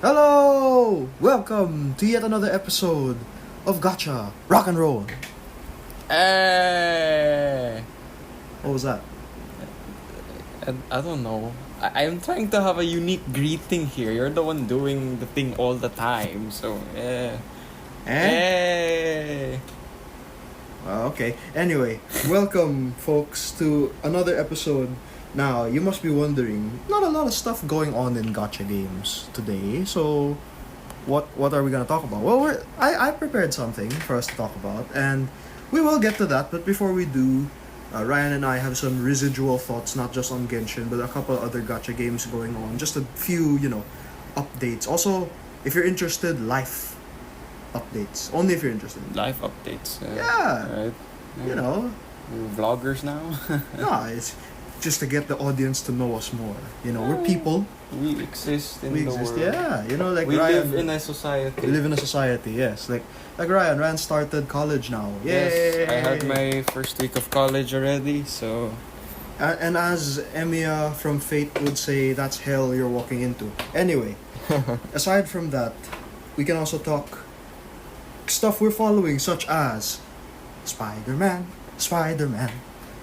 Hello! Welcome to yet another episode of Gacha Rock and Roll. Hey! What was that? I don't know. I'm trying to have a unique greeting here. You're the one doing the thing all the time. So, Hey! Okay. Anyway, welcome, folks, to another episode. Now, you must be wondering, not a lot of stuff going on in gacha games today. So, what are we gonna talk about? Well, I prepared something for us to talk about, and we will get to that. But before we do, Ryan and I have some residual thoughts, not just on Genshin, but a couple other gacha games going on. Just a few, updates. Also, if you're interested, life updates. Only if you're interested. Live updates. Yeah. Right. We're Vloggers now? no, it's just to get the audience to know us more. We're people. We exist in We the exist, world. yeah. Like we Ryan. live in a society. We live in a society, yes. Like Ryan. Ryan started college now. Yay! Yes, I had my first week of college already, so... And as Emiya from Fate would say, that's hell you're walking into. Anyway, aside from that, we can also talk stuff we're following, such as Spider-Man.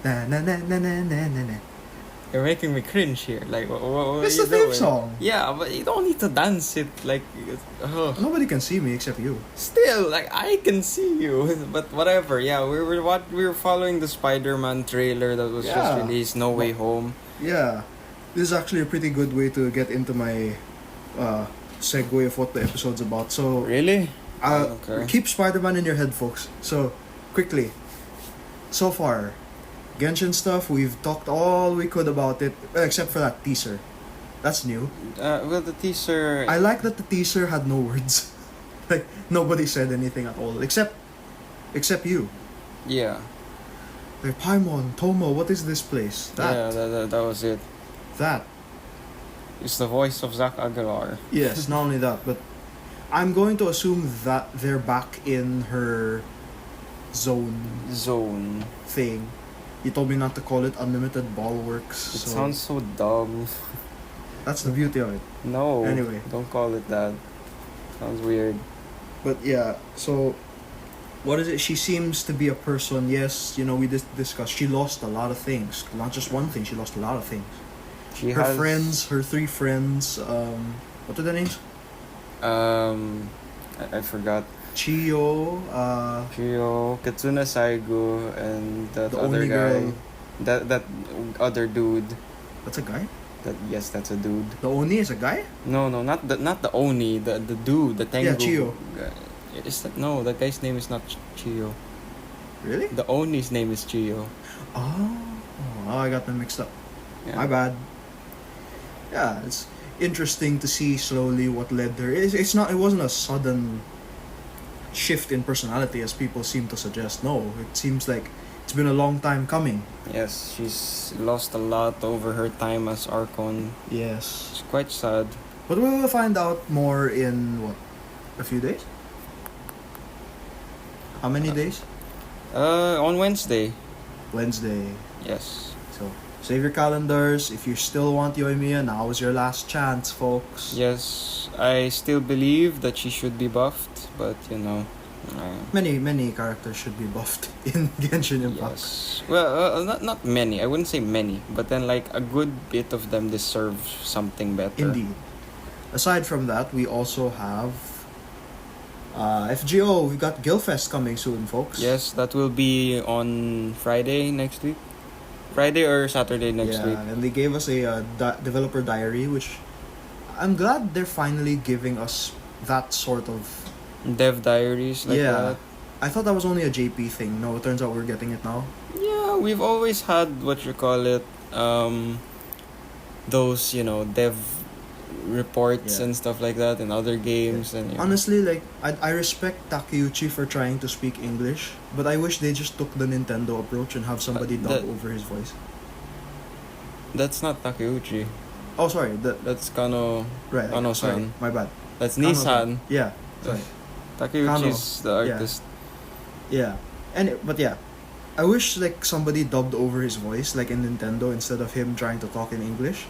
Na na na na na na na. You're making me cringe here. Like, what It's are the you theme doing? song. Yeah, but you don't need to dance it like... Nobody can see me except you. Still, like, I can see you. But whatever, yeah, we were following the Spider-Man trailer that was just released, No Way Home. Yeah. This is actually a pretty good way to get into my segue of what the episode's about. So, Really? okay. Keep Spider-Man in your head, folks. So, quickly. So far, Genshin stuff, we've talked all we could about it, except for that teaser. That's new. Well, the teaser... I like that the teaser had no words. Like, nobody said anything at all, except you. Yeah. Like, Paimon, Tomo, what is this place? Yeah, that was it. That. It's the voice of Zach Aguilar. Yes, not only that, but I'm going to assume that they're back in her zone thing. You told me not to call it Unlimited Ballworks. It sounds so dumb. That's the beauty of it. No. Anyway. Don't call it that. Sounds weird. But yeah, so what is it? She seems to be a person, yes, we discussed. She lost a lot of things. Not just one thing, she lost a lot of things. Her three friends, what are their names? I forgot. Chiyo, Katsuna Saigo, and that the other Oni guy. girl. That other dude. That's a guy? Yes, that's a dude. The Oni is a guy? No, not the Oni, the dude, the Tengu. Yeah, Chiyo. Guy. Is that no? That guy's name is not Chiyo. Really? The Oni's name is Chiyo. Oh, I got them mixed up. Yeah. My bad. Yeah, it's interesting to see slowly what led her. It wasn't a sudden shift in personality as people seem to suggest. No, it seems like it's been a long time coming. Yes, she's lost a lot over her time as Archon. Yes. It's quite sad. But we will find out more in, a few days? How many days? On Wednesday. Wednesday. Yes. So, save your calendars. If you still want Yoimiya, now is your last chance, folks. Yes, I still believe that she should be buffed, but Many characters should be buffed in Genshin Impact. yes. Well, not many. I wouldn't say many, but then like a good bit of them deserve something better. Indeed. Aside from that, we also have FGO. We've got Guildfest coming soon, folks. Yes, that will be on Friday next week. Friday or Saturday next week. And they gave us a developer diary, which I'm glad they're finally giving us that sort of Dev diaries like that. I thought that was only a JP thing. No, it turns out we're getting it now. Yeah, we've always had those, dev reports and stuff like that in other games. And honestly, like I respect Takeuchi for trying to speak English, but I wish they just took the Nintendo approach and have somebody dub over his voice. That's not Takeuchi. Oh, sorry. That's Kano. Right. Kano-san. Sorry, my bad. That's Nissan. Yeah. Sorry. Takeuchi's the artist. Yeah. But yeah. I wish like somebody dubbed over his voice like in Nintendo instead of him trying to talk in English.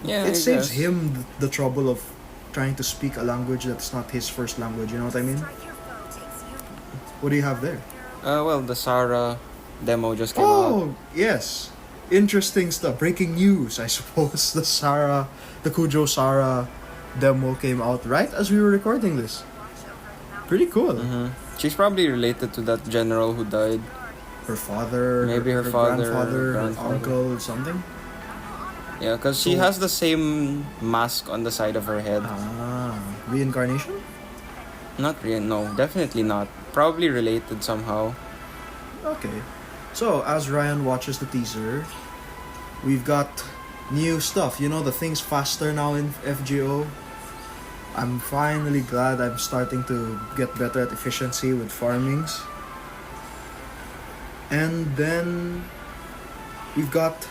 Yeah, It I saves guess. him the trouble of trying to speak a language that's not his first language. You know what I mean? What do you have there? Well, the Sarah demo just came out. Oh, yes. Interesting stuff. Breaking news, I suppose. The Kujo Sarah demo came out right as we were recording this. Pretty cool. Mm-hmm. She's probably related to that general who died. Her father, Maybe her father, grandfather, her grandfather. uncle, something. Yeah, because she has the same mask on the side of her head. Reincarnation? Not really, no, definitely not. Probably related somehow. Okay. So, as Ryan watches the teaser, we've got new stuff. You know, the thing's faster now in FGO. I'm finally glad I'm starting to get better at efficiency with farmings. And then we've got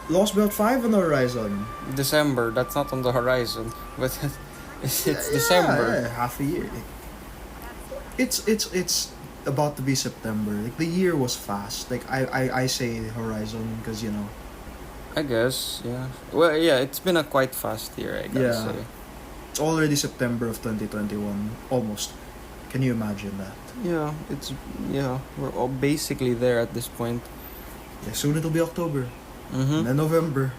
Lost Belt 5 on the horizon. December, that's not on the horizon, but it's December. Yeah, half a year. It's about to be September. Like the year was fast. Like I say horizon because you know. I guess, yeah. Well, yeah, it's been a quite fast year, I gotta say. It's already September of 2021, almost. Can you imagine that? Yeah, we're all basically there at this point. Yeah, soon it'll be October, Mm-hmm. and then November,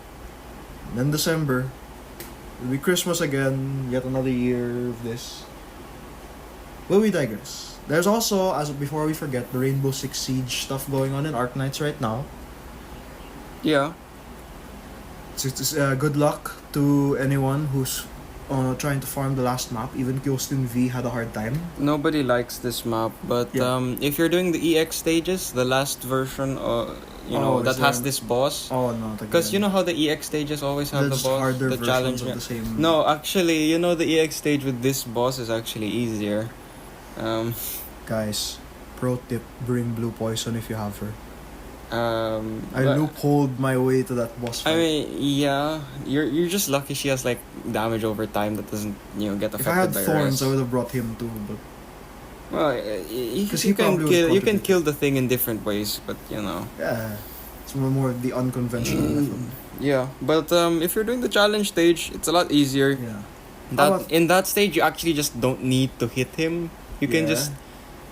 and then December. It'll be Christmas again, yet another year of this. But we digress. There's also, before we forget, the Rainbow Six Siege stuff going on in Arknights right now. Yeah. Good luck to anyone who's trying to farm the last map. Even Kyostin V had a hard time. Nobody likes this map, but Yeah. if you're doing the EX stages, the last version, that has this boss. Oh, no. Because you know how the EX stages always have the There's boss, harder the versions challenge. of the same. No, actually, the EX stage with this boss is actually easier. Guys, pro tip: bring Blue Poison if you have her. I but- loopholed my way to that boss fight. I mean, yeah, you're just lucky she has like damage over time that doesn't get affected if I had by thorns, rest. I would have brought him too. But Well, 'Cause you he can probably kill was you can contributing. kill the thing in different ways, but yeah, it's more of the unconventional method. yeah. But if you're doing the challenge stage, it's a lot easier. Yeah. How about- In that stage, you actually just don't need to hit him. You can Yeah. just.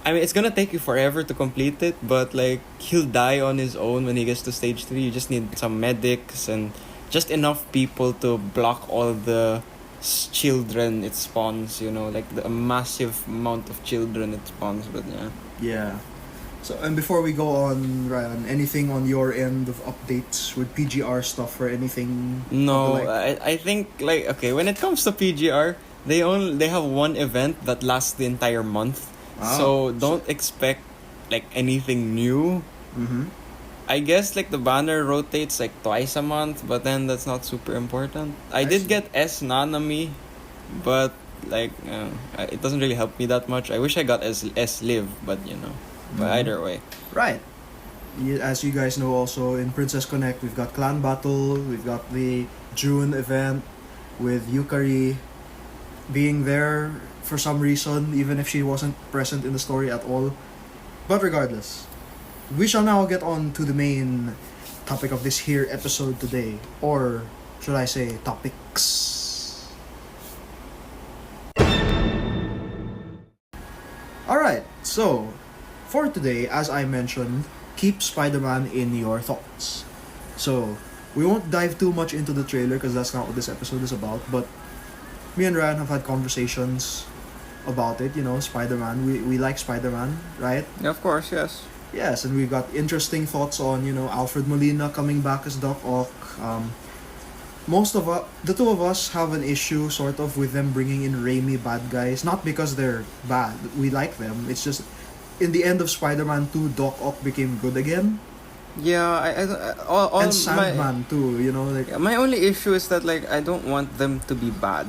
I mean, it's gonna take you forever to complete it, but like he'll die on his own when he gets to stage 3. You just need some medics and just enough people to block all the children it spawns. Like a massive amount of children it spawns. But yeah. Yeah. So, and before we go on, Ryan, anything on your end of updates with PGR stuff or anything? No, of the like? I think okay, when it comes to PGR, they have one event that lasts the entire month. Ah, So don't expect like anything new. Mm-hmm. I guess like the banner rotates like twice a month, but then that's not super important. I I did see. get S Nanami, but like it doesn't really help me that much. I wish I got S Live, but but Mhm. either way. Right. As you guys know, also in Princess Connect, we've got Clan Battle, we've got the June event with Yukari being there for some reason, even if she wasn't present in the story at all. But regardless, we shall now get on to the main topic of this here episode today, or should I say topics. Alright, so for today, as I mentioned, keep Spider-Man in your thoughts. So, we won't dive too much into the trailer because that's not what this episode is about, but me and Ryan have had conversations about it, Spider-Man. We like Spider-Man, right? Yeah, of course, yes. Yes, and we've got interesting thoughts on, Alfred Molina coming back as Doc Ock. The two of us have an issue sort of with them bringing in Raimi bad guys, not because they're bad. We like them. It's just in the end of Spider-Man 2, Doc Ock became good again. Yeah, all And Sandman too, my only issue is that like I don't want them to be bad.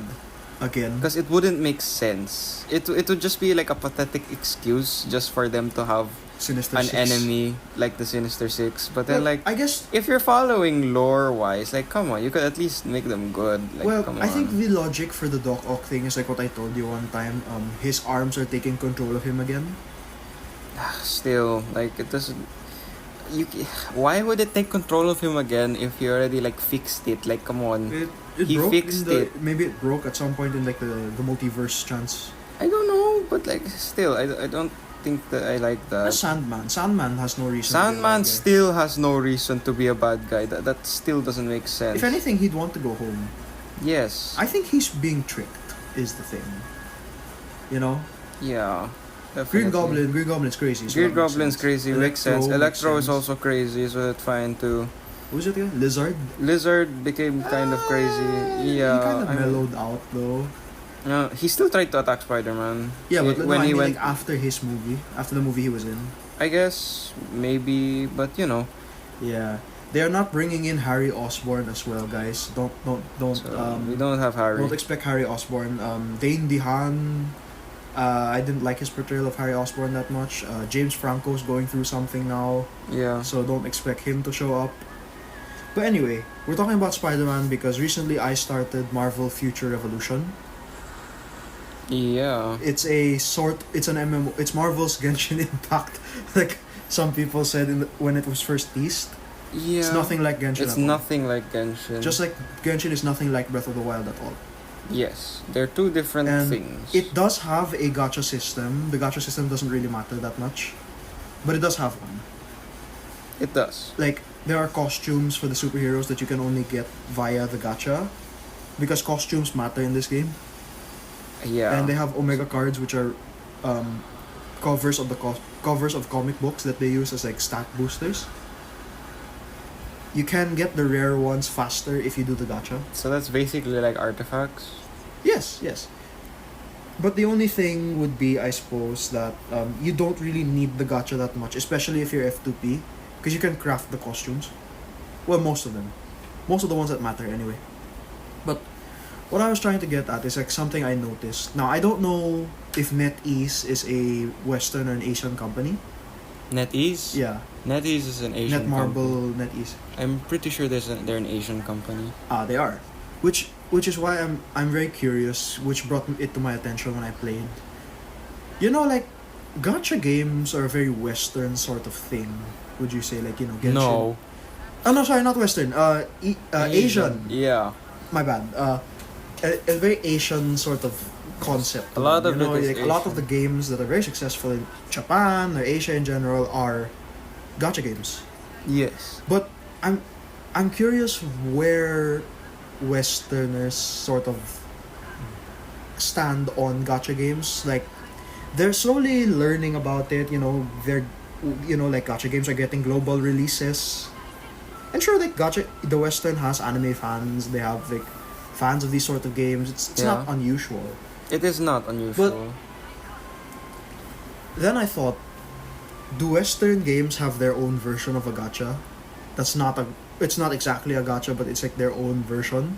again. Because it wouldn't make sense. It would just be like a pathetic excuse just for them to have Sinister an Six. enemy like the Sinister Six. But then Well, like I guess if you're following lore wise, like come on, you could at least make them good. Like come on. I think the logic for the Doc Ock thing is like what I told you one time. His arms are taking control of him again. Still, like it doesn't. you, why would it take control of him again if you already like fixed it? Like, come on. It He broke fixed it. Maybe it broke at some point in like the multiverse chance. I don't know, but like still, I don't think that I like that. Sandman. Sandman has no reason. to be a Sandman bad guy. still has no reason to be a bad guy. That still doesn't make sense. If anything, he'd want to go home. Yes. I think he's being tricked. Is the thing. You know. Yeah. Definitely. Green Goblin's crazy. So Green that makes Goblin's sense. crazy, makes sense. makes Electro is sense. also crazy, so that's fine too. Who's it again? Lizard. Lizard became kind of crazy. Yeah. He kind of I mean, mellowed out though. he still tried to attack Spider-Man. Yeah, but when I he mean, went, like after his movie, after the movie he was in. I guess maybe, but you know. Yeah, they are not bringing in Harry Osborn as well, guys. Don't. So, we don't have Harry. Don't expect Harry Osborn. Dane DeHaan. I didn't like his portrayal of Harry Osborn that much. James Franco's going through something now, Yeah. so don't expect him to show up. But anyway, we're talking about Spider-Man because recently I started Marvel Future Revolution. Yeah. It's an MMO. It's Marvel's Genshin Impact, like some people said when it was first teased. Yeah. It's nothing like Genshin. It's at all. nothing like Genshin. Just like Genshin is nothing like Breath of the Wild at all. Yes, they're two different And things. it does have a gacha system. The gacha system doesn't really matter that much, but it does have one. It does. Like there are costumes for the superheroes that you can only get via the gacha, because costumes matter in this game. Yeah. And they have Omega cards, which are covers of covers of comic books that they use as like stat boosters. You can get the rare ones faster if you do the gacha. So that's basically like artifacts. Yes. But the only thing would be, I suppose, that you don't really need the gacha that much, especially if you're F2P, because you can craft the costumes. Well, most of them. Most of the ones that matter anyway. But what I was trying to get at is like something I noticed. Now, I don't know if NetEase is a Western or an Asian company. NetEase? Yeah. NetEase is an Asian Netmarble, company. NetEase. I'm pretty sure they're an Asian company. They are. Which is why I'm very curious, which brought it to my attention when I played. You know, like, gacha games are a very Western sort of thing. Would you say, like, you know, Genshin? No. Oh, no, sorry, not Western. Asian. Yeah. My bad. A very Asian sort of concept. A lot of you know, it is like, a lot of Asian. the games that are very successful in Japan or Asia in general are gacha games. Yes. But I'm curious where Westerners sort of stand on gacha games. Like, they're slowly learning about it. You know, like gacha games are getting global releases. And sure, like the Western has anime fans. They have like fans of these sort of games. It's not unusual. It is not unusual. Then I thought, do Western games have their own version of a gacha? It's not exactly a gacha, but it's like their own version.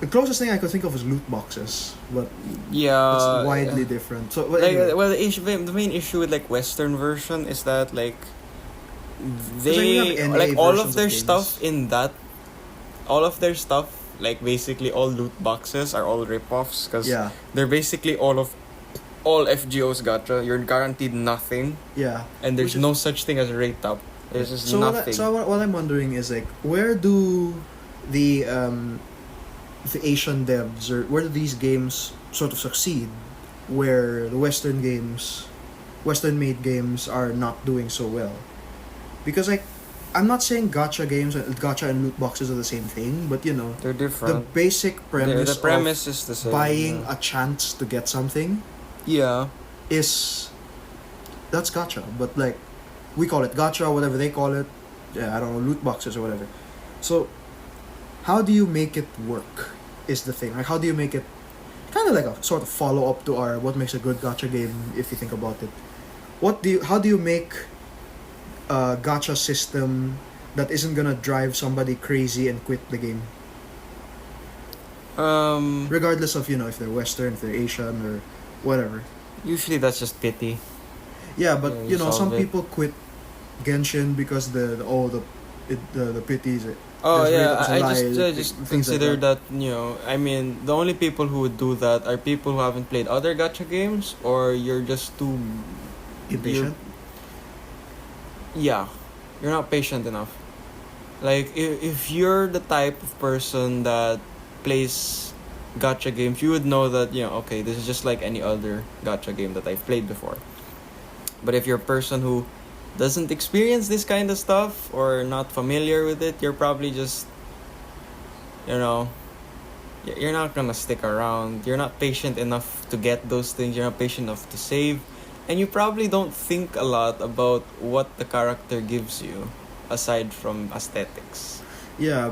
The closest thing I could think of is loot boxes, but yeah, it's widely different. So, but like, anyway, well, the main issue with like Western version is that like we they have NA like all versions of their games. stuff in that, all of their stuff, like basically all loot boxes are all rip-offs because yeah, they're basically all FGO's gacha. You're guaranteed nothing, yeah. and there's Which is- no such thing as a rate up. There's just nothing. What I'm wondering is like, where do the Asian devs, or where do these games sort of succeed, where the Western made games are not doing so well? Because like, I'm not saying gacha and loot boxes are the same thing, but you know, They're the different. basic premise, The premise is the of same. buying yeah. a chance to get something Yeah. that's gacha. But like, we call it gacha, whatever they call it. Yeah, I don't know, loot boxes or whatever. So, how do you make it work? Is the thing. Like, how do you make it kind of like a sort of follow up to our what makes a good gacha game? If you think about it, how do you make a gacha system that isn't gonna drive somebody crazy and quit the game? Regardless of, you know, if they're Western, if they're Asian, or whatever. Usually that's just pity. Yeah, but Yeah, you know, some solve it. people quit Genshin because the pity is it. Oh There's yeah, rate I of just things like consider that, you know, I mean, the only people who would do that are people who haven't played other gacha games, or you're just too Impatient. Yeah, you're not patient enough. Like, if you're the type of person that plays gacha games, you would know that, okay, this is just like any other gacha game that I've played before. But if you're a person who doesn't experience this kind of stuff or not familiar with it, you're probably just, you're not gonna stick around. You're not patient enough to get those things. You're not patient enough to save. And you probably don't think a lot about what the character gives you, aside from aesthetics. Yeah.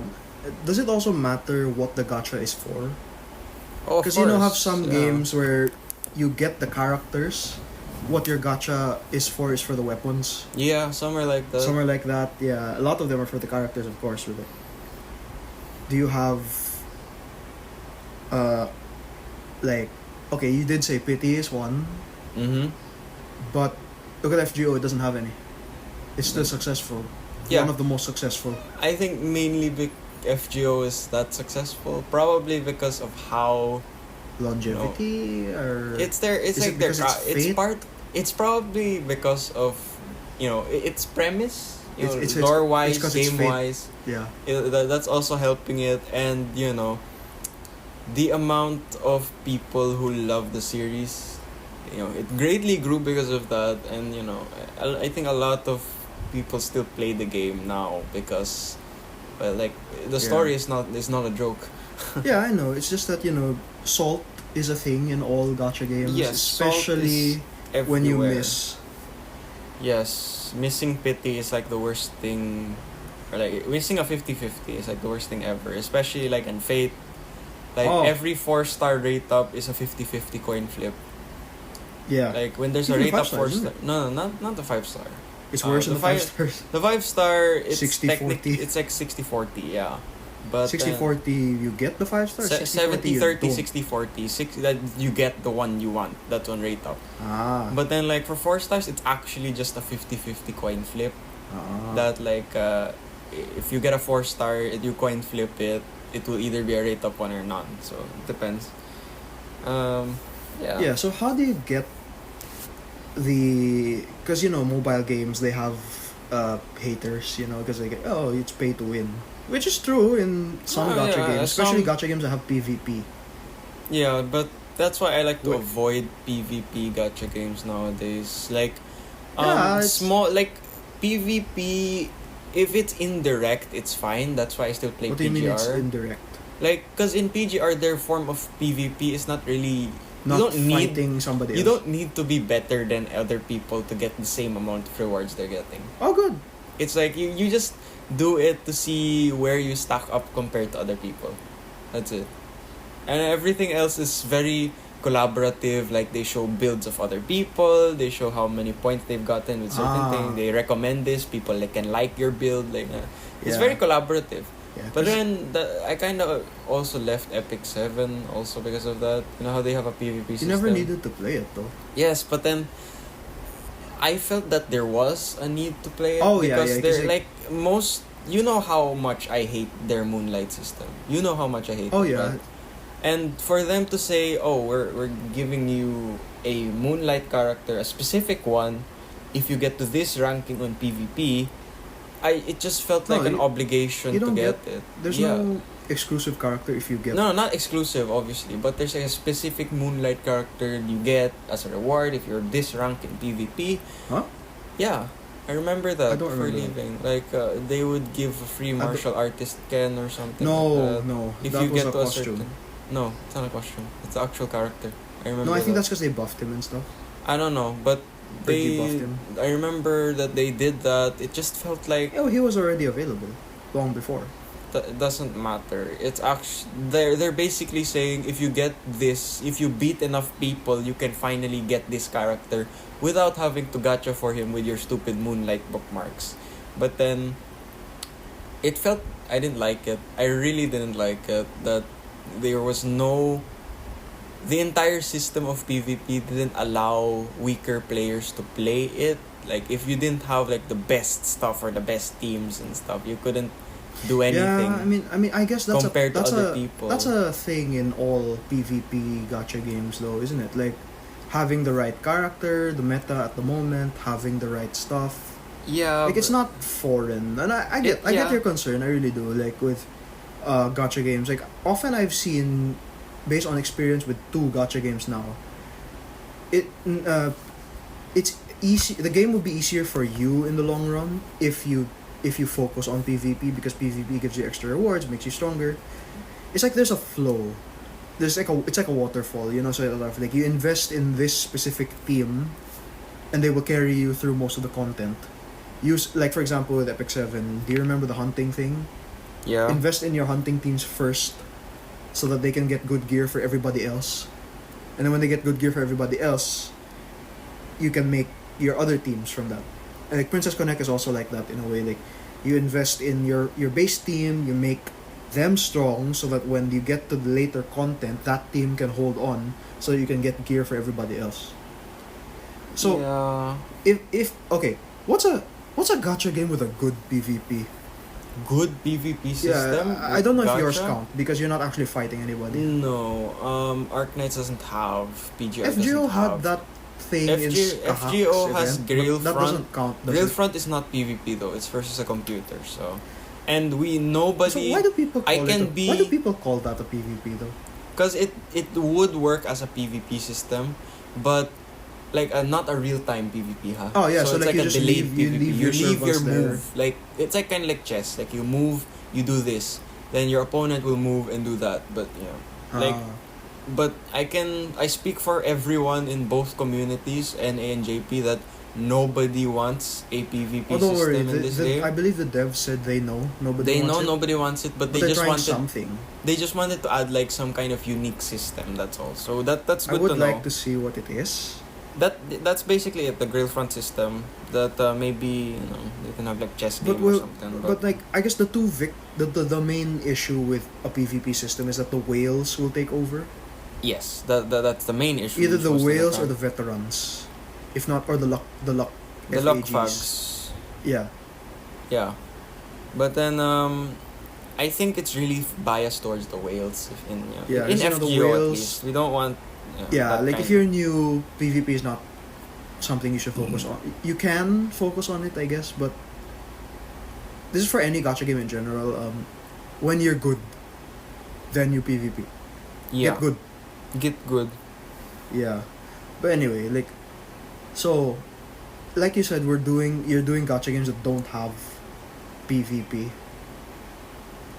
Does it also matter what the gacha is for? Oh, Because have some games where you get the characters. What your gacha is for the weapons. Yeah, some are like that. Some are like that. Yeah, a lot of them are for the characters, of course. With it. Do you have, okay, you did say Pity is one. Mm-hmm. But look at FGO, it doesn't have any. It's still successful. Yeah. One of the most successful. I think mainly FGO is that successful, probably because of how longevity or it's there. It's is like it their because it's fate? It's probably because of its premise. It's Lore wise, it's 'cause it's game fate. wise. Yeah. That's also helping it, and the amount of people who love the series, it greatly grew because of that, and I think a lot of people still play the game now because, the story is not a joke. Yeah, I know. It's just that salt is a thing in all gacha games, Yes, especially when you everywhere. miss. Yes, missing Pity is like the worst thing, or like missing a 50-50 is like the worst thing ever, especially like in Fate. Like every 4-star rate up is a 50-50 coin flip. Yeah. Like when there's a Even rate up 5-star, 4-star. isn't No, not the 5-star. It's worse than the the 5 stars. The 5-star, it's 60-40. technically it's like 60-40, yeah. But 60-40, you get the 5 stars. 70-30, 60-40. That you get the one you want. That's on rate up. But then like for 4 stars, it's actually just a 50-50 coin flip. That like if you get a 4-star, you coin flip it. It will either be a rate up one or none. So it depends. Yeah. Yeah. So how do you get because mobile games, they have haters, because they get, it's pay to win, which is true in some gacha games, especially gacha games that have PvP. Yeah, but that's why I like to avoid PvP gacha games nowadays. Like small, like PvP, if it's indirect, it's fine. That's why I still play PGR. What do you mean it's indirect? Like, because in PGR, their form of PvP is not really... Not you don't fighting somebody else. You don't need to be better than other people to get the same amount of rewards they're getting. Oh, good. It's like, you just do it to see where you stack up compared to other people. That's it. And everything else is very collaborative. Like, they show builds of other people. They show how many points they've gotten with certain things. They recommend this. People can like your build. Like, it's very collaborative. Yeah, but then I kind of also left Epic 7 also because of that. You know how they have a PvP system? You never needed to play it though. Yes, but then I felt that there was a need to play it. Oh, because yeah, they're like most... You know how much I hate their Moonlight system. You know how much I hate it. Oh, yeah. Right? And for them to say, we're giving you a Moonlight character, a specific one, if you get to this ranking on PvP, it just felt like an obligation to get it. There's no exclusive character if you get... No, not exclusive, obviously. But there's like a specific Moonlight character you get as a reward if you're this rank in PvP. Huh? Yeah. I remember that I don't for remember. leaving. Like, they would give a free martial artist Ken or something No, like that. no. If that you was get a to a costume. certain... No, it's not a costume. It's the actual character. I remember No, I think that. that's because they buffed him and stuff. I don't know, but They buffed him. I remember that they did that. It just felt like... Oh, he was already available long before. It doesn't matter. It's actually... They're basically saying if you get this, if you beat enough people, you can finally get this character without having to gacha for him with your stupid Moonlight bookmarks. But then, it felt... I didn't like it. I really didn't like it. That there was no... The entire system of PvP didn't allow weaker players to play it. Like, if you didn't have like the best stuff or the best teams and stuff, you couldn't do anything. Yeah, I mean, I guess that's compared to other people. That's a thing in all PvP gacha games, though, isn't it? Like having the right character, the meta at the moment, having the right stuff. Yeah. Like, it's not foreign, and I get Yeah. your concern. I really do. Like with gacha games, like often I've seen, based on experience with 2 gacha games now, it it's easy. The game will be easier for you in the long run if you focus on PvP, because PvP gives you extra rewards, makes you stronger. It's like there's a flow. It's like a waterfall, you know. So like you invest in this specific team, and they will carry you through most of the content. Use, like, for example, with Epic 7, do you remember the hunting thing? Yeah. Invest in your hunting teams first, so that they can get good gear for everybody else. And then when they get good gear for everybody else, you can make your other teams from that. And like Princess Connect is also like that in a way. Like, you invest in your base team, you make them strong, so that when you get to the later content, that team can hold on, so you can get gear for everybody else. So yeah. if okay, what's a gacha game with a good PvP? Good PvP system. Yeah, I don't know if yours Gacha? count, because you're not actually fighting anybody. No. Arknights doesn't have. PGO FGO doesn't had have. that thing in FGO has Grailfront. That doesn't count. does it? Grailfront is not PvP though. It's versus a computer. So, and So nobody. why do people call why do be people call that a PvP though? because it would work as a PvP system, but like not a real time PvP, huh? Oh yeah, so so it's like you a just delayed leave PvP. You your leave your servants there. move. Like it's like kind of like chess. Like you move, you do this, then your opponent will move and do that. But like. Ah. But I speak for everyone in both communities, NA and JP, that nobody wants a PvP Oh, don't worry. system in this game. I believe the devs said they know. They wants know it, nobody wants it, but but they they're just trying wanted something. they just wanted to add like some kind of unique system. That's all. So that's I good would to know. like to see what it is. That's basically it. The Grailfront system. That maybe you can have like chess game or something. But like, I guess the main issue with a PvP system is that the whales will take over. yes, that's the main issue. Either the most of whales or time. the veterans, if not, or the luck the luck FAGs. fags. Yeah. Yeah, but then I think it's really biased towards the whales in Yeah, in because, FGO the at whales. least. We don't want Yeah, that like kind if you're new, PvP is not something you should focus on. You can focus on it, I guess, but this is for any gacha game in general. When you're good, then you PvP. yeah Get good. get good. Yeah. But anyway, like, so, like you said, you're doing gacha games that don't have PvP.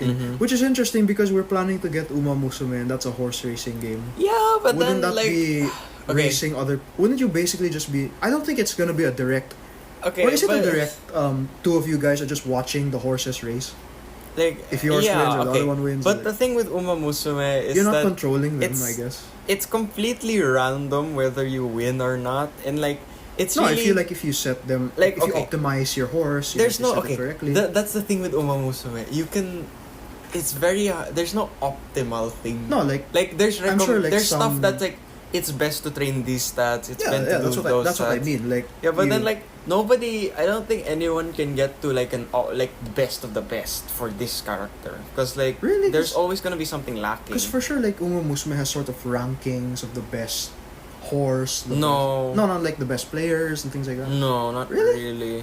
Mhm. Which is interesting because we're planning to get Uma Musume, and that's a horse racing game. Yeah, but Wouldn't then that like be okay. racing other? Wouldn't you basically just be? I don't think it's gonna be a direct. Okay, Or is it a but, direct? Two of you guys are just watching the horses race. like If yours yeah, wins or the okay. other one wins, But like, the thing with Uma Musume is you're not that controlling them, it's- I guess. it's completely random whether you win or not, and like it's No, really I feel like if you set them, like, if you okay. optimize your horse, there's you no set it okay. correctly. That's the thing with Uma Musume. You can, it's very there's no optimal thing. No, like there's I'm sure, like, there's stuff some- that's like it's best to train these stats. It's yeah, meant to that's do what those that's what I stats. mean. Like Yeah, but then you- like nobody, I don't think anyone can get to like an like best of the best for this character, because like Really? there's always gonna be something lacking. because for sure, like Uma Musume has sort of rankings of the best horse. No. not like the best players and things like that. No, not Really? really.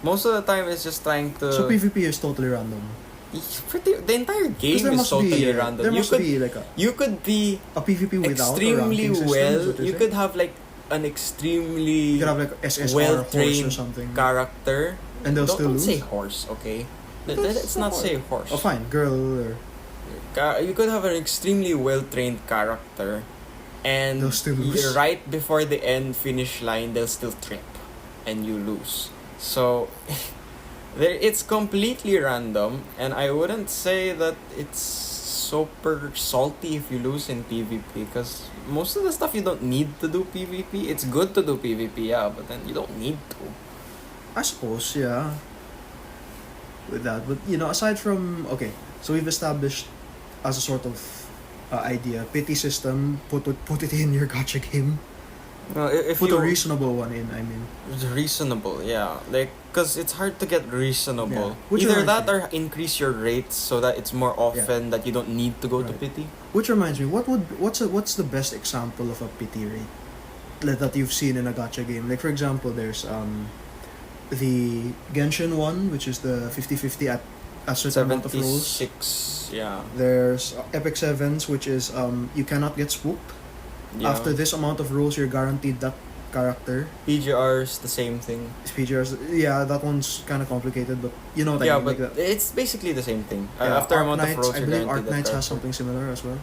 Most of the time it's just trying to. So PvP is totally random. The entire game There is must totally be random. there You must could be like you could be a PvP without a extremely ranking system, is well. what you're You saying? could have like an extremely You could have like SSR horse or well-trained something, character. and they'll don't still don't lose. say horse, okay? That's Let's not so say horse. Oh, fine, girl. Or You could have an extremely well-trained character, and They'll still lose. right before the end finish line, they'll still trip, and you lose. So, it's completely random, and I wouldn't say that it's super salty if you lose in PvP, because most of the stuff you don't need to do PvP. It's good to do PvP, yeah, but then you don't need to. I suppose, yeah. With that, but aside from so we've established as a sort of idea, pity system. Put it in your gacha game. Well, if Put you a reasonable one in. I mean, reasonable, yeah, like because it's hard to get reasonable. Yeah. Which Either reminds that me- or increase your rates so that it's more often that you don't need to go to Right. pity. which reminds me, what's the best example of a pity rate that you've seen in a gacha game? Like for example, there's the Genshin one, which is the 50-50 at a certain amount of rolls. 76, yeah. There's Epic Sevens, which is you cannot get swooped. Yeah. After this amount of rolls, you're guaranteed that character. PGR's the same thing. PGRs, yeah, that one's kind of complicated, but you know what I Yeah, mean. but Like that. it's basically the same thing. Yeah, After a Arc amount of Knights, rolls, I you're believe guaranteed Arc that Knights has character. something similar as well.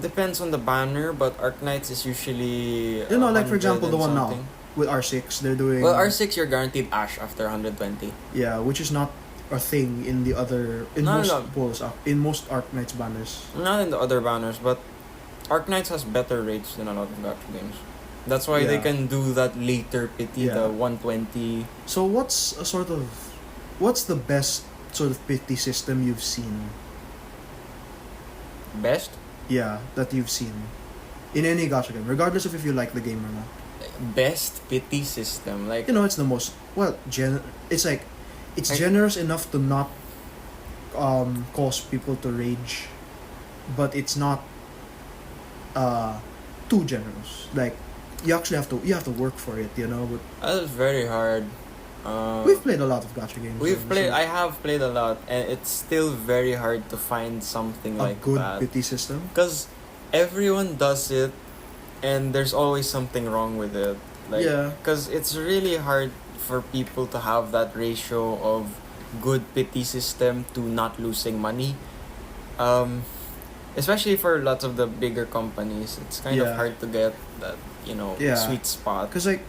Depends on the banner, but Arc Knights is usually. You know, like for 100 example, the and one something. now with R6, they're doing. Well, R6 you're guaranteed Ash after 120. Yeah, which is not a thing in the other most polls, in most Arc Knights banners. Not in the other banners, but Arc Knights has better rates than a lot of gacha games. That's why they Yeah. can do that later pity, Yeah. the 120. So what's the best sort of pity system you've seen? Best? Yeah, that you've seen in any gacha game, regardless of if you like the game or not. Best pity system. Like, You know, it's the most it's like it's Like- generous enough to not cause people to rage, but it's not too generous. Like you actually have to work for it, you know. But that's very hard. we've played a lot of gacha games. I have played a lot, and it's still very hard to find something a like good that. pity system. Because everyone does it, and there's always something wrong with it. Like, Yeah. Because it's really hard for people to have that ratio of good pity system to not losing money. Especially for lots of the bigger companies, it's kind of Yeah. hard to get that, Yeah. sweet spot. Because like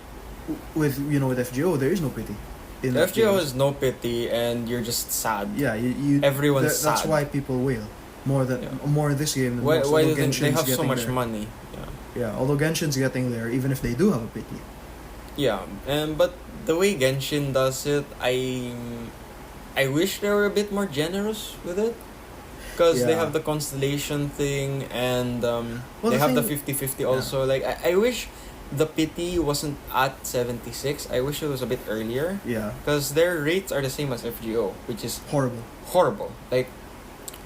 with FGO, there is no pity. In The FGO games. is no pity, and you're just sad. Yeah, you Everyone's that's sad. why people wail more than Yeah. more in this game than Why most. do Although you think they Genshin's have so getting much there. money? Yeah, although Genshin's getting there, even if they do have a pity. Yeah, but the way Genshin does it, I wish they were a bit more generous with it. Because they Yeah. have the constellation thing, and Well, they the have the thing- 50-50 also. Like, I wish the pity wasn't at 76. I wish it was a bit earlier. Yeah, Because their rates are the same as FGO, which is horrible. horrible. Like,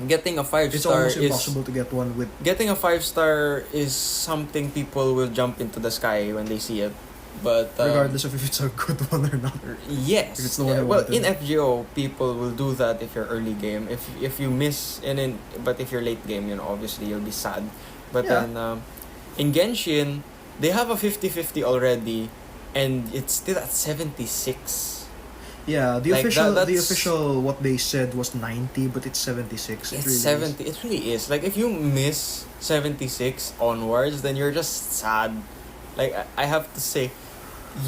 getting a 5 It's star almost is... impossible to get one with. Getting a 5-star is something people will jump into the sky when they see it. But Regardless of if it's a good one or not. yes. If it's the one I Well, wanted. in FGO, people will do that if you're early game. If you miss but if you're late game, obviously you'll be sad. But Yeah. then in Genshin, they have a 50-50 already, and it's still at 76. Yeah, the Like, official that's- what they said was 90, but it's 76. It It's really 70. It really is. Like, if you miss 76 onwards, then you're just sad. Like, I have to say,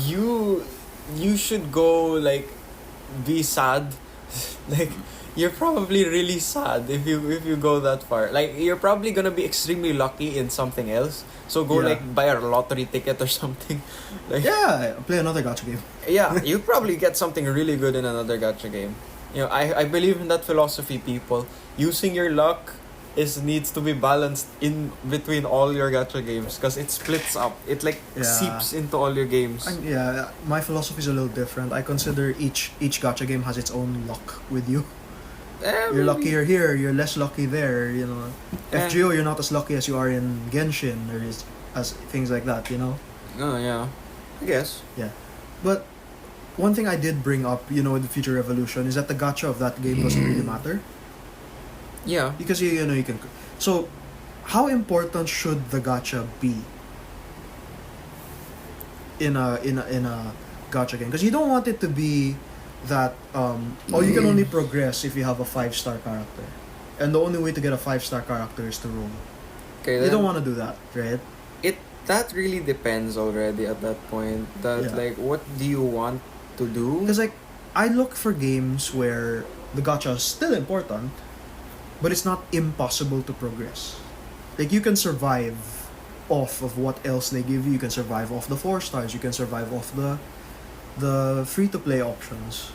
you should go, like, be sad. Like, you're probably really sad if you go that far. Like, you're probably gonna be extremely lucky in something else. So go, Yeah. like, buy a lottery ticket or something. Like, Yeah, play another gacha game. yeah, you probably get something really good in another gacha game. I believe in that philosophy, people. Using your luck needs to be balanced in between all your gacha games, because it splits up. It Yeah. seeps into all your games. Yeah, my philosophy is a little different. I consider each gacha game has its own luck with you. You're luckier here, you're less lucky there, FGO, you're not as lucky as you are in Genshin, or as things like that, Oh yeah, I guess. But one thing I did bring up, with the Future Revolution, is that the gacha of that game doesn't really matter. Yeah. Because you can. So, how important should the gacha be in a gacha game? Because you don't want it to be that you can only progress if you have a 5-star character, and the only way to get a 5-star character is to roll. Okay. They don't want to do that, right? That really depends already at that point. Yeah. Like, what do you want to do? Because I look for games where the gacha is still important, but it's not impossible to progress. Like, you can survive off of what else they give you. You can survive off the 4 stars. You can survive off the free-to-play options.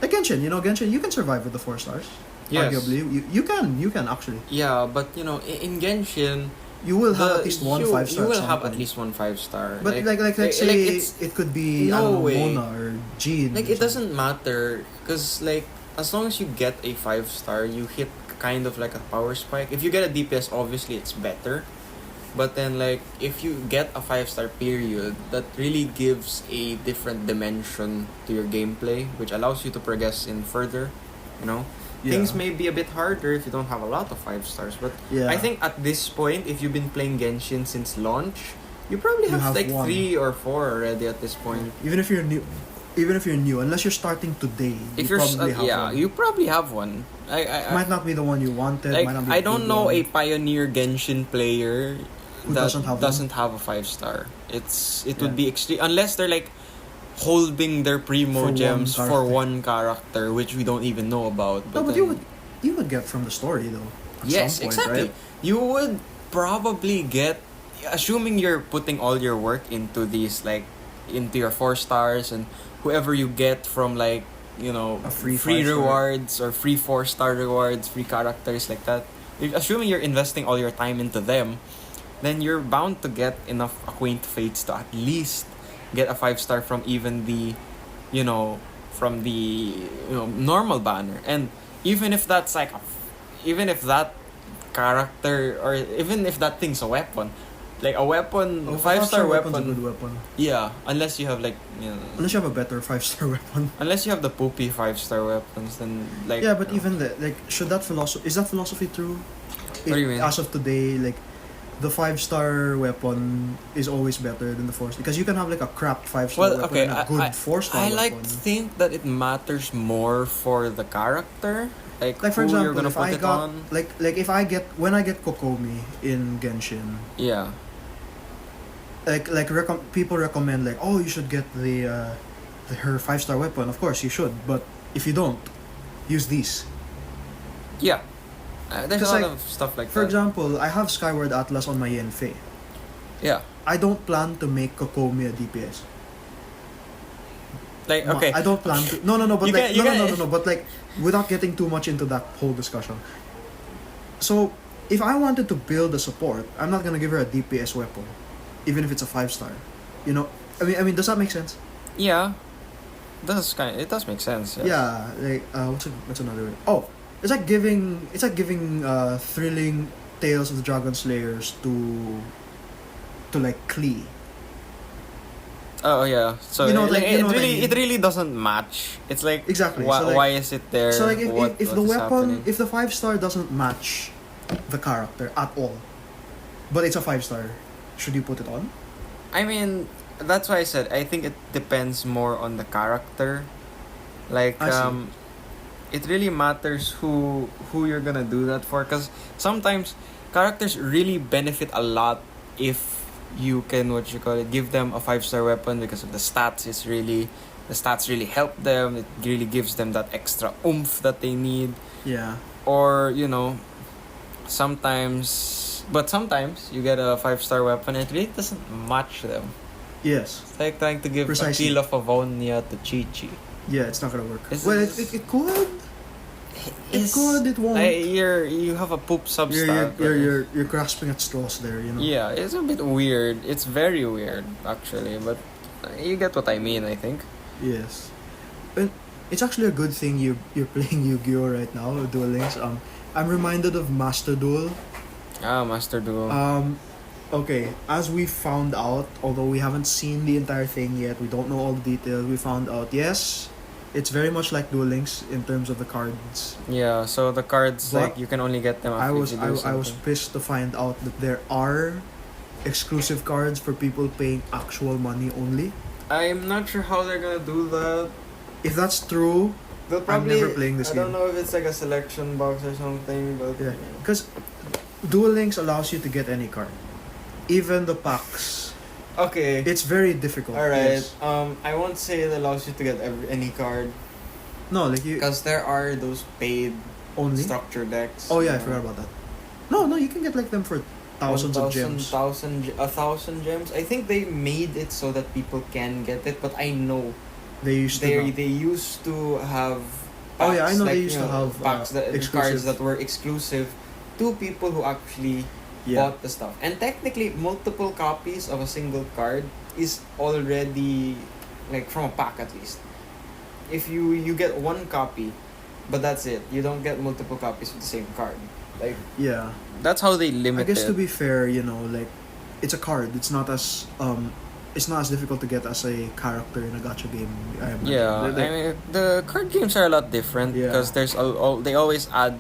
Like Genshin, Genshin, you can survive with the 4 stars. Yes. Arguably, you can actually. Yeah, but in Genshin, You will have at least one 5-star. You will at some have point. at least one 5-star. But let's say it could be no way. Mona or Jean. Like, or it doesn't matter, because, like, as long as you get a 5-star, you hit kind of like a power spike. If you get a DPS, obviously it's better. But then, like, if you get a 5-star period, that really gives a different dimension to your gameplay, which allows you to progress in further, you know? Yeah. Things may be a bit harder if you don't have a lot of 5 stars, but Yeah. I think at this point, if you've been playing Genshin since launch, you probably You have, have like one. 3 or 4 already at this point. Even if you're new, unless you're starting today, If you you're probably have one. you probably have one. I Might not be the one you wanted. like might not be I the don't good know one. a Pioneer Genshin player Who that doesn't have one? have a 5-star. It Yeah. would be extreme unless they're like holding their primo For one gems for character. one character, which we don't even know about. No, but then- you would get from the story though. At yes, some point, exactly. Right? You would probably get, assuming you're putting all your work into these, like, into your 4 stars, and whoever you get from, like, you know, A free free 5-star. rewards or free 4-star rewards, free characters like that. Assuming you're investing all your time into them, then you're bound to get enough acquaint fates to at least get a 5-star from even the, you know, from the, you know, normal banner. And even if that's like even if that character, or even if that thing's a weapon, like a weapon, Oh, 5-star weapon's weapon, a good weapon. yeah, unless you have, like, you know, Unless you have a better 5-star weapon. unless you have the poopy 5-star weapons, then, like, Yeah, but you know. even like, should that philosophy is that philosophy true? What do you mean? As of today, like, the 5-star weapon is always better than the 4-star, because you can have like a crap 5-star Well, weapon okay, and a good 4-star I weapon. like to think that it matters more for the character, like Like, for who example, you're gonna if put I it got on. like if when I get Kokomi in Genshin, Yeah. people recommend, like, oh, you should get her 5-star weapon. Of course you should, but if you don't, use these. Yeah. There's a 'Cause, lot like, of stuff like For that. example, I have Skyward Atlas on my Yenfei. Yeah. I don't plan to make Kokomi a DPS. Like, okay. I don't plan to. No, but You like, can- you can- no. But like, without getting too much into that whole discussion. So, if I wanted to build a support, I'm not gonna give her a DPS weapon, even if it's a 5-star. You know, I mean, does that make sense? Yeah. It does make sense. Yes. Yeah. Like, what's another way? Oh, it's like giving thrilling Tales of the Dragon Slayers to like Klee. Oh yeah. So You know, like, you know what I mean? it really doesn't match. It's like, Exactly. Why, So, like- why is it there? So like, if What the is weapon, happening? if the 5-star doesn't match the character at all, but it's a 5-star, should you put it on? I mean, that's why I said I think it depends more on the character. Like, I see. it really matters who you're gonna do that for, because sometimes characters really benefit a lot if you can, give them a 5-star weapon, because of the stats. The stats really help them. It really gives them that extra oomph that they need. Yeah. Or, you know, sometimes you get a 5-star weapon and it really doesn't match them. Yes. It's like trying to give Precisely. a kill of Avonia to Chi-Chi. Yeah, it's not gonna work. It's- Well, it could. It could. It won't. You have a poop substat. You're grasping at straws there. You know. Yeah, it's a bit weird. It's very weird, actually, but you get what I mean, I think. Yes. And it's actually a good thing you're playing Yu-Gi-Oh right now, Duel Links. I'm reminded of Master Duel. Master Duel. Okay, as we found out, although we haven't seen the entire thing yet, we don't know all the details. We found out, yes, it's very much like Duel Links in terms of the cards. Yeah, so the cards, But like, you can only get them I after was you do I was something. pissed to find out that there are exclusive cards for people paying actual money only. I'm not sure how they're gonna do that. If that's true, They'll I'm never playing this I don't game. know if it's like a selection box or something, but yeah, because Duel Links allows you to get any card, even the packs. Okay. It's very difficult. All right. Yes. I won't say it allows you to get any card, No, like you because there are those paid only. structure decks. Oh yeah, I forgot about that. No, you can get like them for thousands of gems. 1,000 gems. I think they made it so that people can get it, but I know They used to. they used to have. Oh, yeah, I know they like, used to have, packs that exclusive. cards that were exclusive to people who actually Yeah. bought the stuff. And technically, multiple copies of a single card is already, like, from a pack at least. If you get one copy, but that's it. You don't get multiple copies of the same card. Like, Yeah. that's how they limit I guess it. to be fair, you know, like it's a card. It's not as difficult to get as a character in a gacha game. I imagine. Yeah, I mean, the card games are a lot different Yeah. because they always add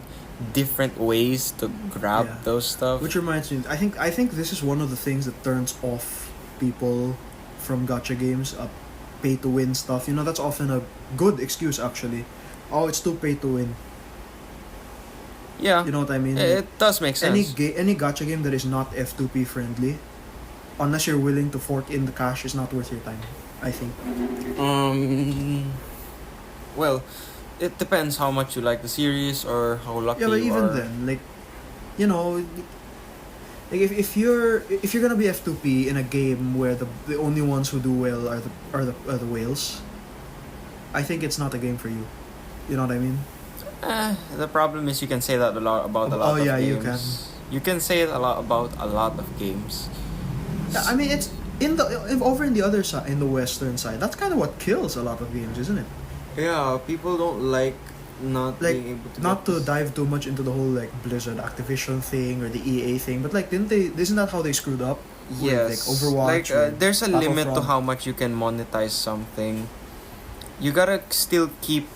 different ways to grab Yeah. those stuff. Which reminds me, I think this is one of the things that turns off people from gacha games. Pay to win stuff. You know, that's often a good excuse actually. Oh, it's too pay to win. Yeah, You know what I mean? it does make sense. Any gacha game that is not F2P friendly, unless you're willing to fork in the cash, is not worth your time. I think. Well, it depends how much you like the series or how lucky Yeah, but you even are. then, like, you know, like if you're gonna be F2P in a game where the only ones who do well are the whales, I think it's not a game for you. You know what I mean? The problem is you can say that a lot about a lot Oh, of yeah, you games. You can say it a lot about a lot of games. Yeah, I mean, it's over in the other side, in the western side. That's kind of what kills a lot of games, isn't it? Yeah, people don't like not Like, being able to not get to this- dive too much into the whole like Blizzard Activision thing or the EA thing, but like, isn't that how they screwed up? With, Yes, like Overwatch. like or there's a limit to Battlefront. how much you can monetize something. You gotta still keep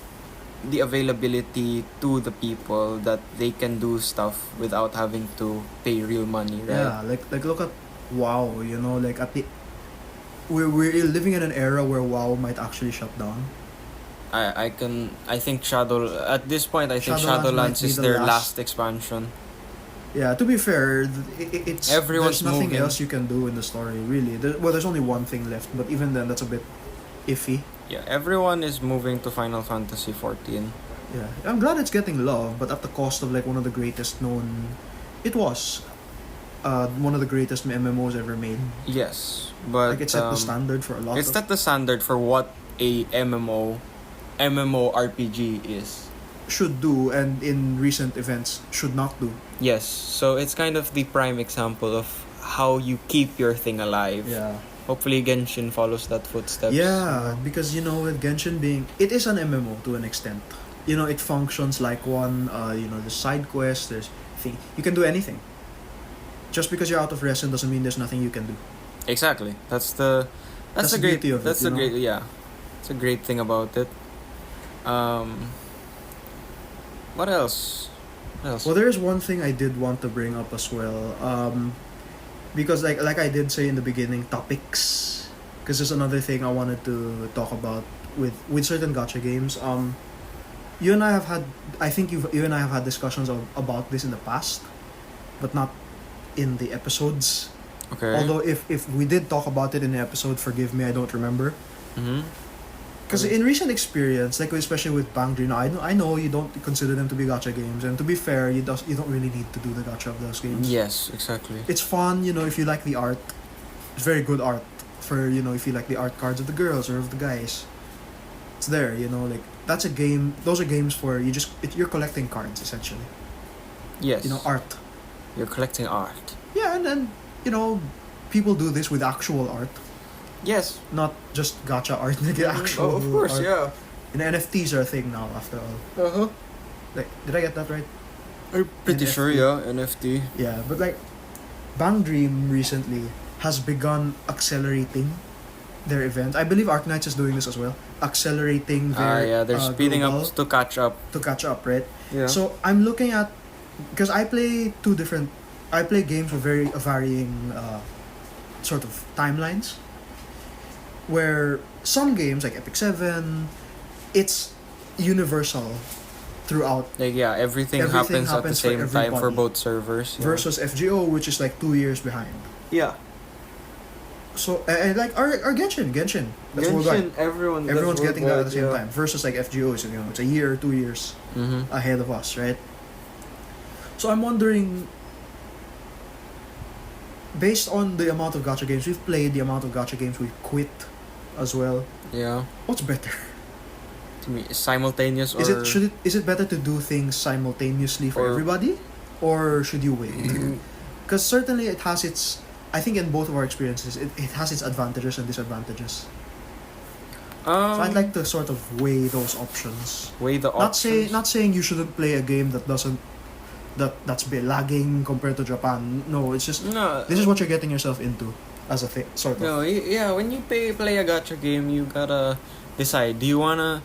the availability to the people that they can do stuff without having to pay real money, right? Yeah, like look at WoW. You know, like at the we're living in an era where WoW might actually shut down. I think Shadow at this point I think Shadowlands Shadowlands might be is the their last- last expansion. Yeah, to be fair, it's Everyone's there's nothing moving. else you can do in the story really. There's only one thing left, but even then, that's a bit iffy. Yeah, everyone is moving to Final Fantasy 14. Yeah, I'm glad it's getting love, but at the cost of like one of the greatest known. It was, one of the greatest MMOs ever made. Yes, but Like it set the standard for a lot. it's of, set the standard for what a MMORPG is. should do, and in recent events should not do. Yes, so it's kind of the prime example of how you keep your thing alive. Yeah. Hopefully Genshin follows that footsteps. Yeah, because you know, with Genshin being, it is an MMO to an extent. You know, it functions like one. You know, there's side quests. There's thing. You can do anything. Just because you're out of resin doesn't mean there's nothing you can do. Exactly. That's the the great beauty of it, that's you the know? great yeah. It's a great thing about it. What else? What else? Well, there is one thing I did want to bring up as well. Because like I did say in the beginning, topics. Because there's another thing I wanted to talk about with certain gacha games. You and I have had, I think you and I have had discussions about this in the past, but not in the episodes. Okay. Although if we did talk about it in the episode, forgive me, I don't remember. Mm-hmm. Because in recent experience, like especially with Bang Dream, I know you don't consider them to be gacha games, and to be fair, you don't really need to do the gacha of those games. Yes, exactly. It's fun, you know, if you like the art. It's very good art for, you know, if you like the art cards of the girls or of the guys. It's there, you know, like that's a game. Those are games for you're collecting cards essentially. Yes. You know, art. You're collecting art. Yeah, and then you know, people do this with actual art, Yes. not just gacha art. Like actual. Oh, of course, art. yeah. And NFTs are a thing now. After all, Uh-huh. like, did I get that right? I'm pretty NFT. sure, yeah, NFT. Yeah, but like, Bang Dream recently has begun accelerating their event. I believe Arknights is doing this as well. Accelerating their Yeah, they're speeding global up to catch up. to catch up, right? Yeah. So I'm looking at, because I play games with very varying sort of timelines. Where some games like Epic 7, it's universal throughout. Like, yeah, everything Everything happens at the happens for same time for everybody. both servers. Yeah. Versus FGO, which is like 2 years behind. Yeah. So and like our Genshin, that's worldwide. Everyone's getting that at the same time. Versus like FGO, so, you know, it's a year or 2 years Mm-hmm. ahead of us, right? So I'm wondering, based on the amount of gacha games we've played, the amount of gacha games we've quit as well, Yeah. what's better? To me, simultaneous or Is it better to do things simultaneously for Or- everybody, or should you wait? Because certainly it has its, I think in both of our experiences, it has its advantages and disadvantages. So I'd like to sort of weigh those options. weigh the options. Not saying you shouldn't play a game that doesn't that's lagging compared to Japan. No, it's just No. this is what you're getting yourself into as a thing, sort of. No, yeah, when you play a gacha game, you gotta decide. Do you wanna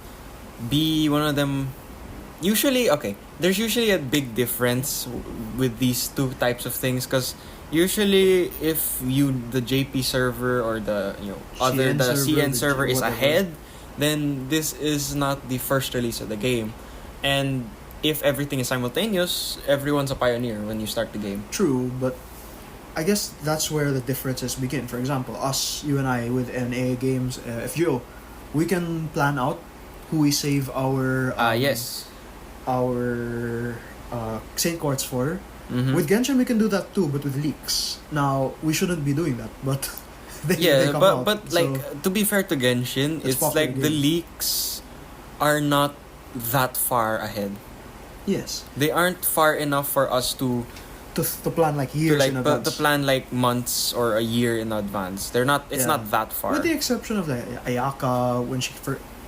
be one of them? Usually, okay, there's usually a big difference with these two types of things, because usually if the JP server or the CN server is whatever. ahead, then this is not the first release of the game, and if everything is simultaneous, everyone's a pioneer when you start the game. True, but I guess that's where the differences begin. For example, you and I with NA games, FGO, we can plan out who we save our Yes. our Saint Courts for. Mm-hmm. With Genshin, we can do that too, but with leaks. Now we shouldn't be doing that, but they come out, but so like, to be fair to Genshin, it's popular like the game. leaks are not that far ahead. yes, They aren't far enough for us to plan like years in advance. to plan like months or a year in advance. They're not. It's Yeah. not that far. With the exception of like Ayaka, when she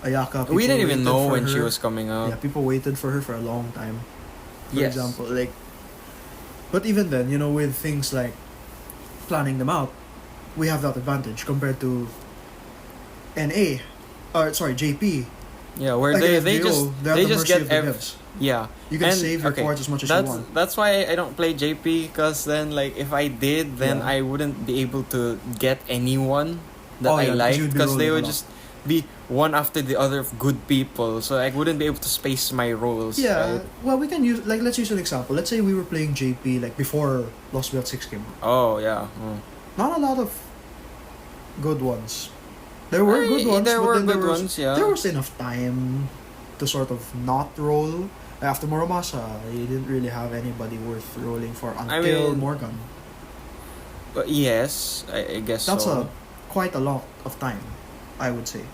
Ayaka, We didn't people even waited know for when she her. was coming out. Yeah, people waited for her for a long time. For Yes. example, like, but even then, with things like planning them out, we have that advantage compared to NA, or sorry, JP. Yeah, where Like they FGO, just they're at they the just mercy get of the devs. yeah. You can And, save your okay, cards as much as you want. That's why I don't play JP, because then, like, if I did, then Yeah. I wouldn't be able to get anyone that Oh, I yeah, because like, you'd be because they rolling would a lot. just be one after the other of good people, so I wouldn't be able to space my roles. Yeah, right? well, we can use let's use an example. Let's say we were playing JP like before Lost Belt 6 came out. Oh yeah. Not a lot of good ones. There were good ones. There but were then good there was, ones. Yeah. There was enough time to sort of not roll. After Moromasa, you didn't really have anybody worth rolling for until mean, Morgan. But yes, I guess That's so. quite a lot of time, I would say.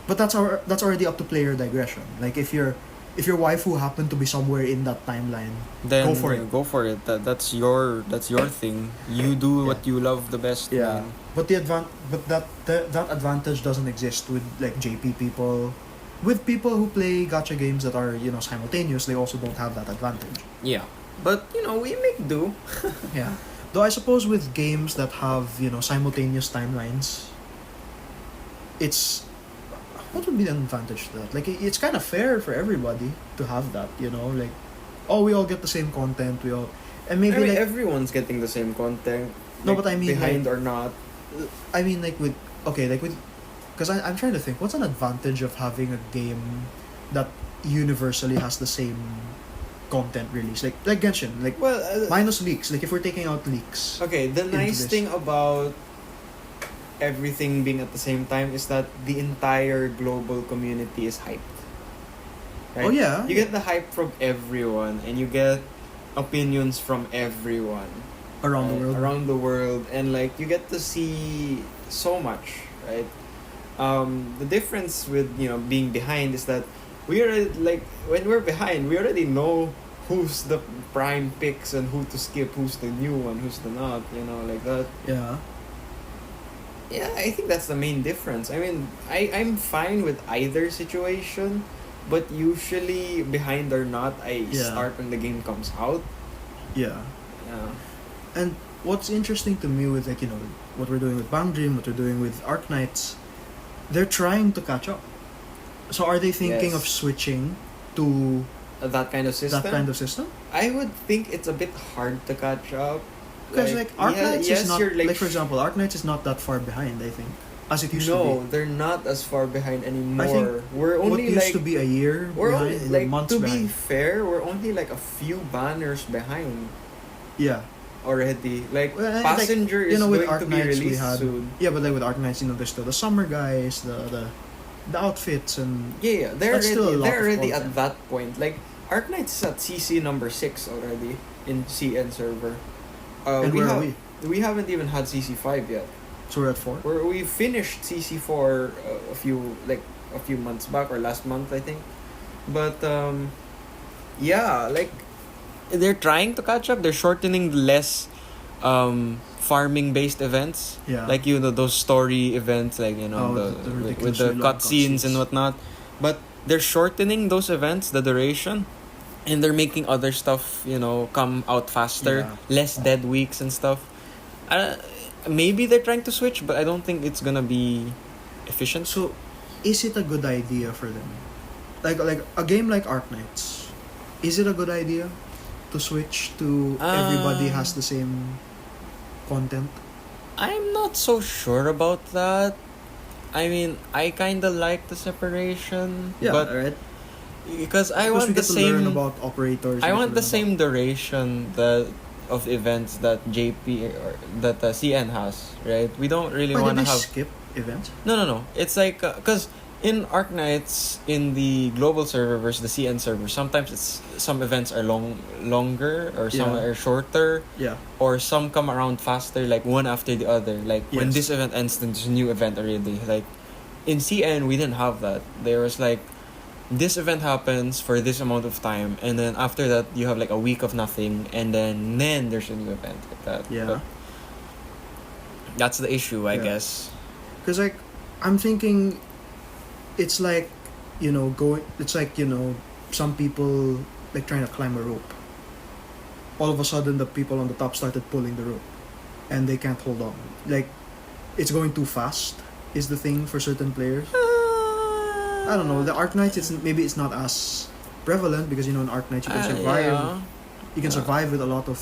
But that's already up to player digression. Like if your waifu happened to be somewhere in that timeline, Then go for it. Go for it. That's your thing. You do what you love the best. Yeah. Man. But that advantage doesn't exist with like JP people. With people who play gacha games that are, simultaneous, they also don't have that advantage. Yeah. But we make do. Yeah. Though I suppose with games that have, simultaneous timelines, it's what would be the advantage to that? Like it's kind of fair for everybody to have that, like we all get the same content, and maybe I mean, like everyone's getting the same content. No, like, but I mean, behind like- or not. I mean like with because I'm trying to think what's an advantage of having a game that universally has the same content release, like Genshin, like Well, minus leaks, like if we're taking out leaks. okay. The into nice this. thing about everything being at the same time is that the entire global community is hyped. Right? Oh yeah. You get the hype from everyone, and you get opinions from everyone around the right? world. Around the world, and like you get to see so much, right? The difference with being behind is that we already, like, when we're behind, we already know who's the prime picks and who to skip, who's the new one, who's the not, like that. Yeah. Yeah, I think that's the main difference. I mean, I'm fine with either situation, but usually behind or not, I Yeah. start when the game comes out. Yeah. Yeah. And what's interesting to me with what we're doing with Bang Dream, what we're doing with Arc Knights, they're trying to catch up. So are they thinking Yes. of switching to That kind of system. that kind of system? I would think it's a bit hard to catch up. Because like Arc Knights yes, is not you're, like for example, Arc Knights is not that far behind, I think, as it used to no, be. they're not as far behind anymore. I think we're What only used like to be a year we're behind, only we're like months to behind. be fair, we're only like a few banners behind Yeah. already. Like Well, Passenger is with going Arc to be Knights we released had soon. Yeah, but like with Arc Knights, there's still the summer guys, the outfits and Yeah, they're That's still a already lot they're of already content. at that point. Like Arc Knights is at CC number 6 already in CN server. and where are we? We haven't even had CC 5 yet. So we're at 4. We finished CC 4 a few months back or last month, I think. But yeah, like they're trying to catch up. They're shortening less farming based events. Yeah. Like those story events, like Oh, the the with the ridiculously long cutscenes and cutscenes. whatnot. But they're shortening those events, the duration. and they're making other stuff, come out faster, Yeah. less dead weeks and stuff. Maybe they're trying to switch, but I don't think it's gonna be efficient. So, is it a good idea for them? Like a game like Arknights, is it a good idea to switch to everybody has the same content? I'm not so sure about that. I mean, I kind of like the separation, Yeah, but right. because I Because want we the get to learn same. about operators. I we get want to the learn same duration of events that JP or that CN has, right? We don't really Why want did to they have. skip events? No. It's like because in Arknights in the global server versus the CN server, sometimes some events are longer or some Yeah. are shorter, Yeah. or some come around faster, like one after the other. Like when Yes. this event ends, then there's a new event already. Like in CN, we didn't have that. There was like this event happens for this amount of time, and then after that you have like a week of nothing, and then there's a new event like that. Yeah. But that's the issue, I Yeah. guess. Because like I'm thinking, it's like It's like some people like trying to climb a rope. All of a sudden, the people on the top started pulling the rope, and they can't hold on. Like it's going too fast. Is the thing for certain players? I don't know. The Arknights, maybe it's not as prevalent because in Arknights you can survive. Yeah. You can survive with a lot of.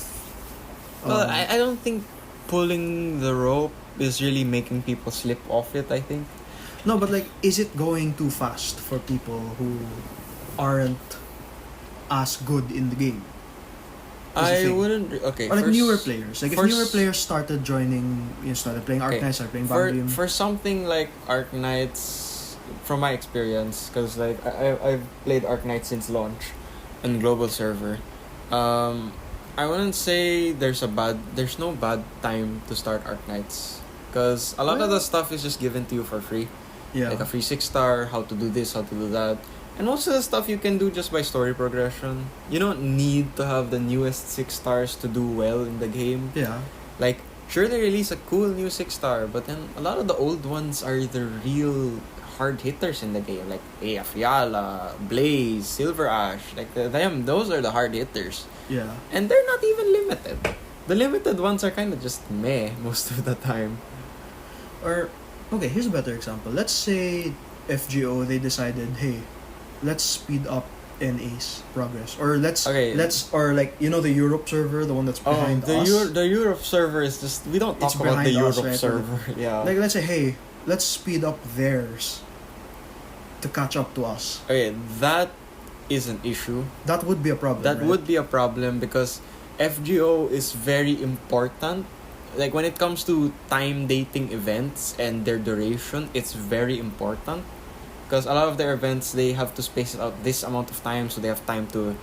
Well, I don't think pulling the rope is really making people slip off it, I think. No, but like, is it going too fast for people who aren't as good in the game? Is the I thing. wouldn't. Okay. Or like first- newer players. Like if first- newer players started joining, started playing Okay. Arknights, started playing for Bandium. for something like Arknights, from my experience, because like I've played Arknights since launch on global server. I wouldn't say there's no bad time to start Arknights, because a lot of the stuff is just given to you for free. Yeah. Like a free 6-star, how to do this, how to do that. And most of the stuff you can do just by story progression. You don't need to have the newest 6-stars to do well in the game. Yeah. Like, sure they release a cool new 6-star, but then a lot of the old ones are the real hard hitters in the game. Like Fiala, Blaze, Silver Ash. Like those are the hard hitters. Yeah. And they're not even limited. The limited ones are kind of just meh most of the time. Or okay, here's a better example. Let's say FGO they decided, hey, let's speed up NA's progress, or let's or like the Europe server, the one that's behind us. The Europe server is just, we don't talk It's about the behind us, Europe right? server. Yeah. Like let's say, hey, let's speed up theirs to catch up to us. Okay, that is an issue. That would be a problem. That right? would be a problem because FGO is very important. Like when it comes to time dating events and their duration, it's very important. Because a lot of their events, they have to space it out this amount of time, so they have time to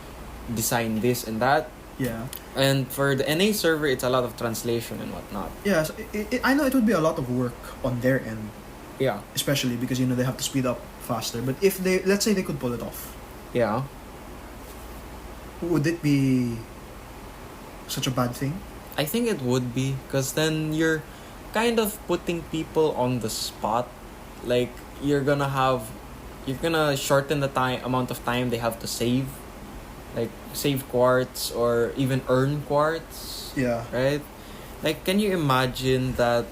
design this and that. Yeah. And for the NA server, it's a lot of translation and whatnot. Yeah. So I know it would be a lot of work on their end, Yeah. especially because they have to speed up faster. But if let's say they could pull it off, Yeah. would it be such a bad thing? I think it would be, because then you're kind of putting people on the spot. Like you're gonna shorten the amount of time they have to save, like save quartz or even earn quartz. Yeah. Right? Like, can you imagine that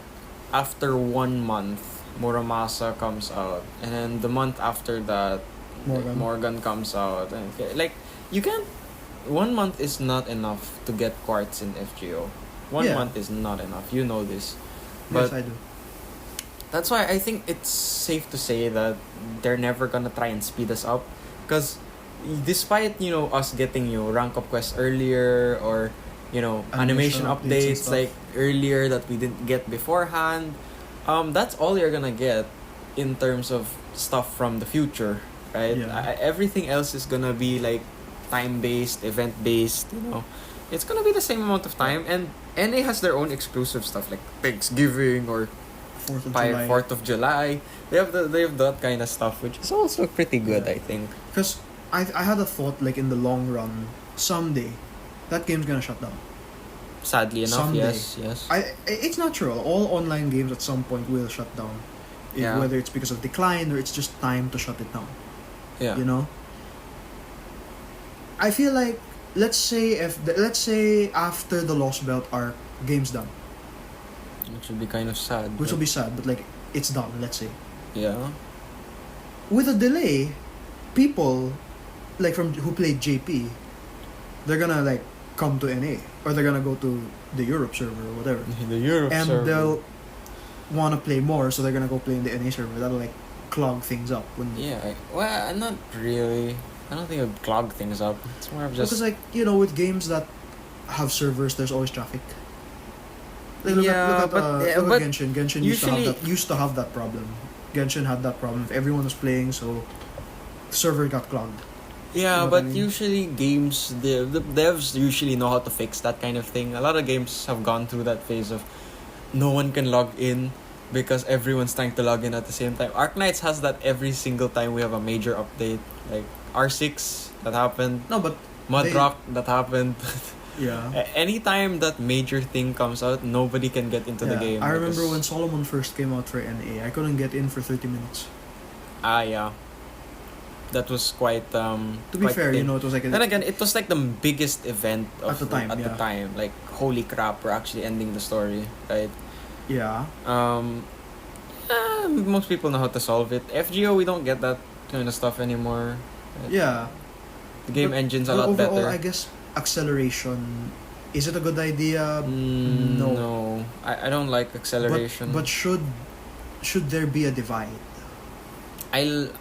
after 1 month, Muramasa comes out, and then the month after that, Morgan comes out, and like you can't. 1 month is not enough to get quartz in FGO. One Yeah. month is not enough. You know this. Yes, But I do. that's why I think it's safe to say that they're never gonna try and speed us up. Because despite, us getting, rank up quests earlier, or, animation updates and like earlier that we didn't get beforehand, that's all you're gonna get in terms of stuff from the future, right? Yeah. Everything else is gonna be like time-based, event-based, It's gonna be the same amount of time, and NA has their own exclusive stuff like Thanksgiving or 4th of July. 4th of July. They have that kind of stuff, which is also pretty good, Yeah. I think. Because I had a thought, like in the long run, someday, that game's gonna shut down. Sadly enough, Someday. yes. It's natural. All online games at some point will shut down. Yeah. Whether it's because of decline or it's just time to shut it down. Yeah. I feel like let's say after the Lost Belt arc, game's done, Which would be kind of sad. which will be sad, but like it's done. Let's say Yeah. with a delay, people like from who played JP, they're gonna like come to NA or they're gonna go to the Europe server or whatever, The Europe and server. they'll want to play more, so they're gonna go play in the NA server. That'll like clog things up when. Yeah. Well, not really. I don't think it would clog things up. It's more of just. Because like with games that have servers, there's always traffic. Like, look at Genshin. Genshin usually- used to have that problem. Genshin had that problem. If everyone was playing, so the server got clogged. Yeah, You know what but I mean? usually games, the devs usually know how to fix that kind of thing. A lot of games have gone through that phase of no one can log in because everyone's trying to log in at the same time. Arknights has that every single time we have a major update. Like R6, that happened. No, but Mudrock, that happened. yeah. Anytime that major thing comes out, nobody can get into the game. I remember because- when Solomon first came out for NA, I couldn't get in for 30 minutes. Yeah. That was quite To be quite fair, thin. it was like Then again, it was like the biggest event of At the time, yeah. the time. Like, holy crap, we're actually ending the story, right? yeah. Most people know how to solve it. FGO, we don't get that kind of stuff anymore. Right? Yeah. The game But engine's a lot overall, better. I guess acceleration, is it a good idea? No. No. I don't like acceleration. But should there be a divide?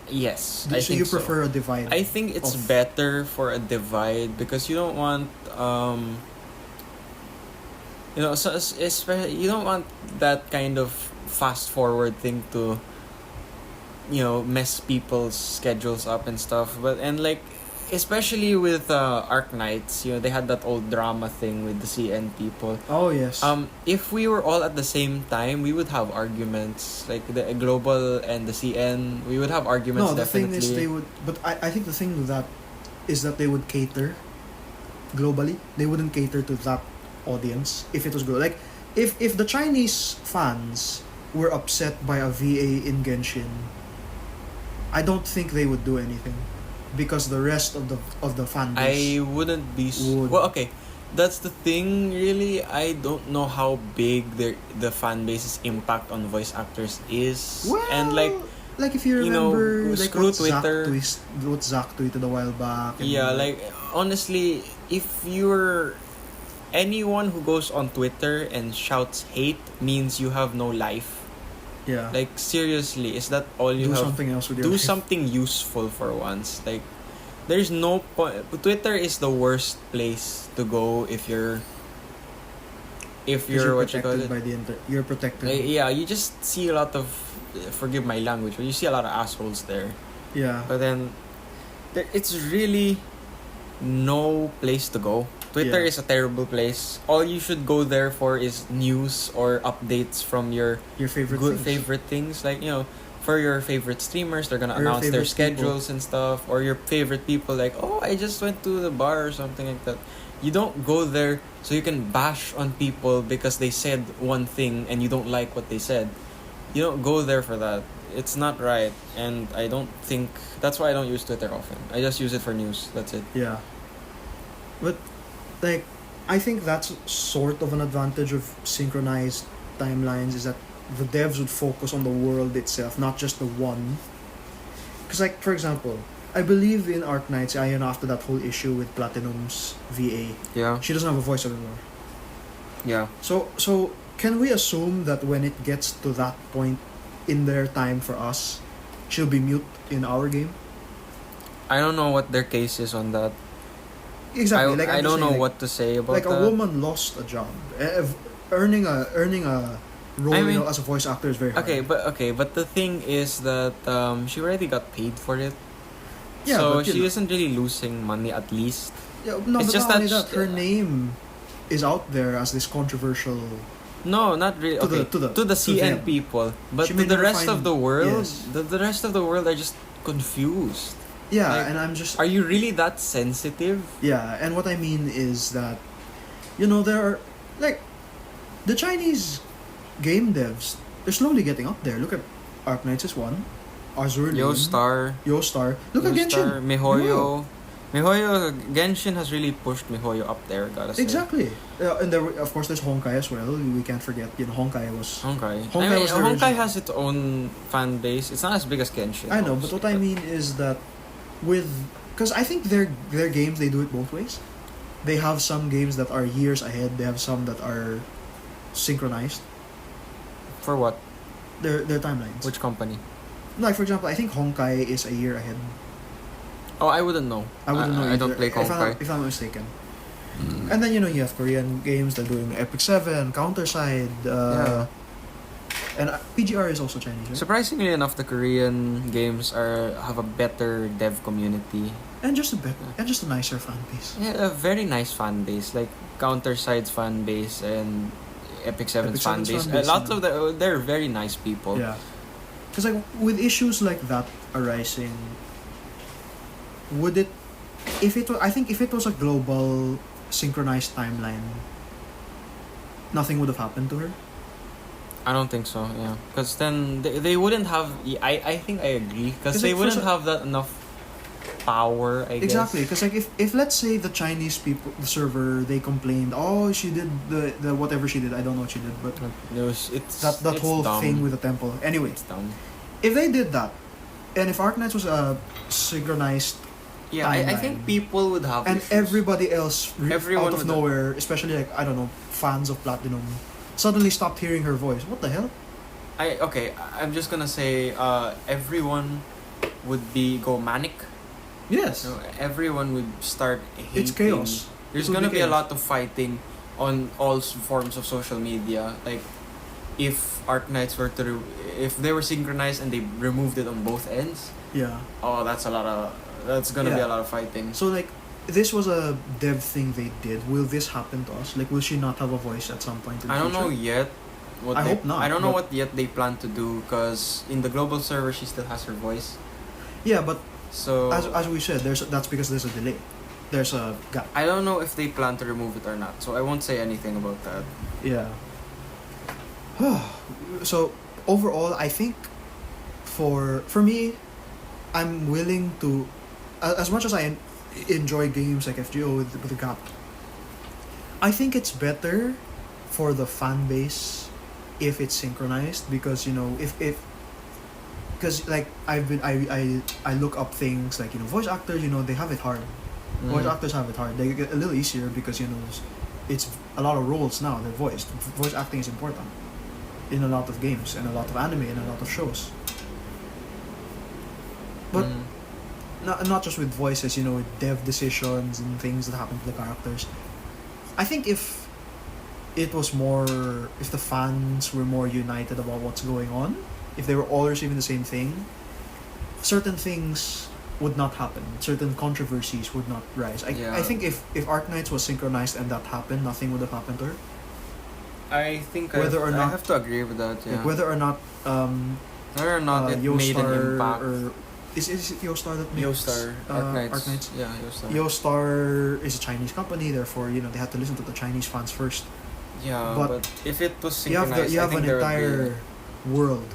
Yes. So I think you so. prefer a divide? I think it's of- better for a divide because you don't want especially you don't want that kind of fast forward thing to mess people's schedules up and stuff. And like especially with Arknights, they had that old drama thing with the CN people. Oh yes. If we were all at the same time, we would have arguments. Like the global and the CN, we would have arguments. No, the definitely. thing is they would. But I think the thing with that is that they would cater globally. They wouldn't cater to that audience if it was global. Like if the Chinese fans were upset by a VA in Genshin, I don't think they would do anything. Because the rest of the fan base I wouldn't be would. well. Okay, that's the thing. Really, I don't know how big the fan base's impact on voice actors is. Well, And like if you remember, like screw what Twitter. what Zach tweeted a while back. And yeah, like honestly, if you're anyone who goes on Twitter and shouts hate means you have no life. yeah, Like seriously, is that all you do have? something else with your Do life. something useful for once. Like there's no point. Twitter is the worst place to go if you're 'Cause what you call protected it. by the you're protected. Like, yeah, you just see a lot of forgive my language, but you see a lot of assholes there. Yeah. But then it's really no place to go. Twitter Yeah. is a terrible place. All you should go there for is news or updates from your Your favorite good things. favorite things, like for your favorite streamers, they're gonna Or your announce their favorite schedules and stuff, or your favorite people, like, oh, I just went to the bar or something like that. You don't go there so you can bash on people because they said one thing and you don't like what they said. You don't go there for that. It's not right, and I don't think that's why I don't use Twitter often. I just use it for news. That's it. Yeah. But like I think that's sort of an advantage of synchronized timelines is that the devs would focus on the world itself, not just the one. Because like for example, I believe in Arknights, after that whole issue with Platinum's VA, Yeah. she doesn't have a voice anymore. Yeah. So can we assume that when it gets to that point in their time for us, she'll be mute in our game? I don't know what their case is on that. Exactly. I don't know what to say about like that. a woman lost a job. Earning a role I mean- as a voice actor is very hard. But the thing is that she already got paid for it. Yeah, so but you she know. isn't really losing money at least. Yeah, no, It's but just not only that that her name is out there as this controversial. No, not really. To Okay, the- to the to CN them. people, but She to may the never rest find- of the world, yes. the rest of the world are just confused. Yeah, Like, and I'm just Are you really that sensitive? yeah, and what I mean is that there are like the Chinese game devs. They're slowly getting up there. Look at Arknights is one, Azur Lane, Yo Star, Yo Star. Look at Yo Genshin. Star, Mihoyo. MiHoYo, Genshin has really pushed MiHoYo up there, gotta say. Exactly. And there, of course, there's Honkai as well. We can't forget, Honkai was... Honkai has its own fan base. It's not as big as Genshin. I know, but what I mean is that because I think their games, they do it both ways. They have some games that are years ahead. They have some that are synchronized. For what? Their timelines. Which company? Like, for example, I think Honkai is a year ahead. Oh, I wouldn't know. I wouldn't know I don't play Honkai. If I'm not mistaken. And then, you have Korean games. They're doing Epic 7, Counterside. And PGR is also Chinese, right? Surprisingly enough, the Korean games have a better dev community. And just a nicer fan base. Yeah, a very nice fan base. Like Counterside's fan base and Epic 7's fan base. Lots of they're very nice people. Yeah. Because like with issues like that arising, would it, I think if it was a global synchronized timeline, nothing would have happened to her. I don't think so, yeah. Because then they wouldn't have... I think I agree. Because they wouldn't have that enough power, I guess. Exactly. Because like if let's say the Chinese people, the server, they complained, oh, she did the whatever she did. I don't know what she did, but... It's that whole dumb. thing with the temple. Anyway. It's dumb. If they did that, and if Arknights was a synchronized I think people would have and issues. everybody else Everyone out of nowhere, especially like, I don't know, fans of Platinum, suddenly stopped hearing her voice. What the hell? I'm just gonna say everyone would go manic. Yes. Everyone would start hating. It's chaos. There's gonna be a lot of fighting on all forms of social media. Like if Arknights were if they were synchronized and they removed it on both ends. Yeah. Oh, that's gonna be a lot of fighting. So like, this was a dev thing they did. Will this happen to us? Like, will she not have a voice at some point in the I don't future? know yet. I hope not. I don't know what yet they plan to do because in the global server she still has her voice. Yeah, but so as we said, that's because there's a delay. There's a gap. I don't know if they plan to remove it or not, so I won't say anything about that. Yeah. So overall, I think for me, I'm willing to, as much as I enjoy games like FGO with the gap, I think it's better for the fan base if it's synchronized because because like I look up things like voice actors, they have it hard. Voice actors have it hard. They get a little easier because it's a lot of roles now. They're voiced. Voice acting is important in a lot of games and a lot of anime and a lot of shows. But not just with voices, with dev decisions and things that happen to the characters. I think if the fans were more united about what's going on, if they were all receiving the same thing, certain things would not happen. Certain controversies would not rise. I think if Arknights was synchronized and that happened, nothing would have happened to her. I think I have to agree with that. Yeah. Like whether or not it made an impact. Or is it Yostar that makes Yostar Arknights? Yeah, Yostar. Yostar is a Chinese company, therefore they had to listen to the Chinese fans first. Yeah, but if it was synchronized, you have an entire world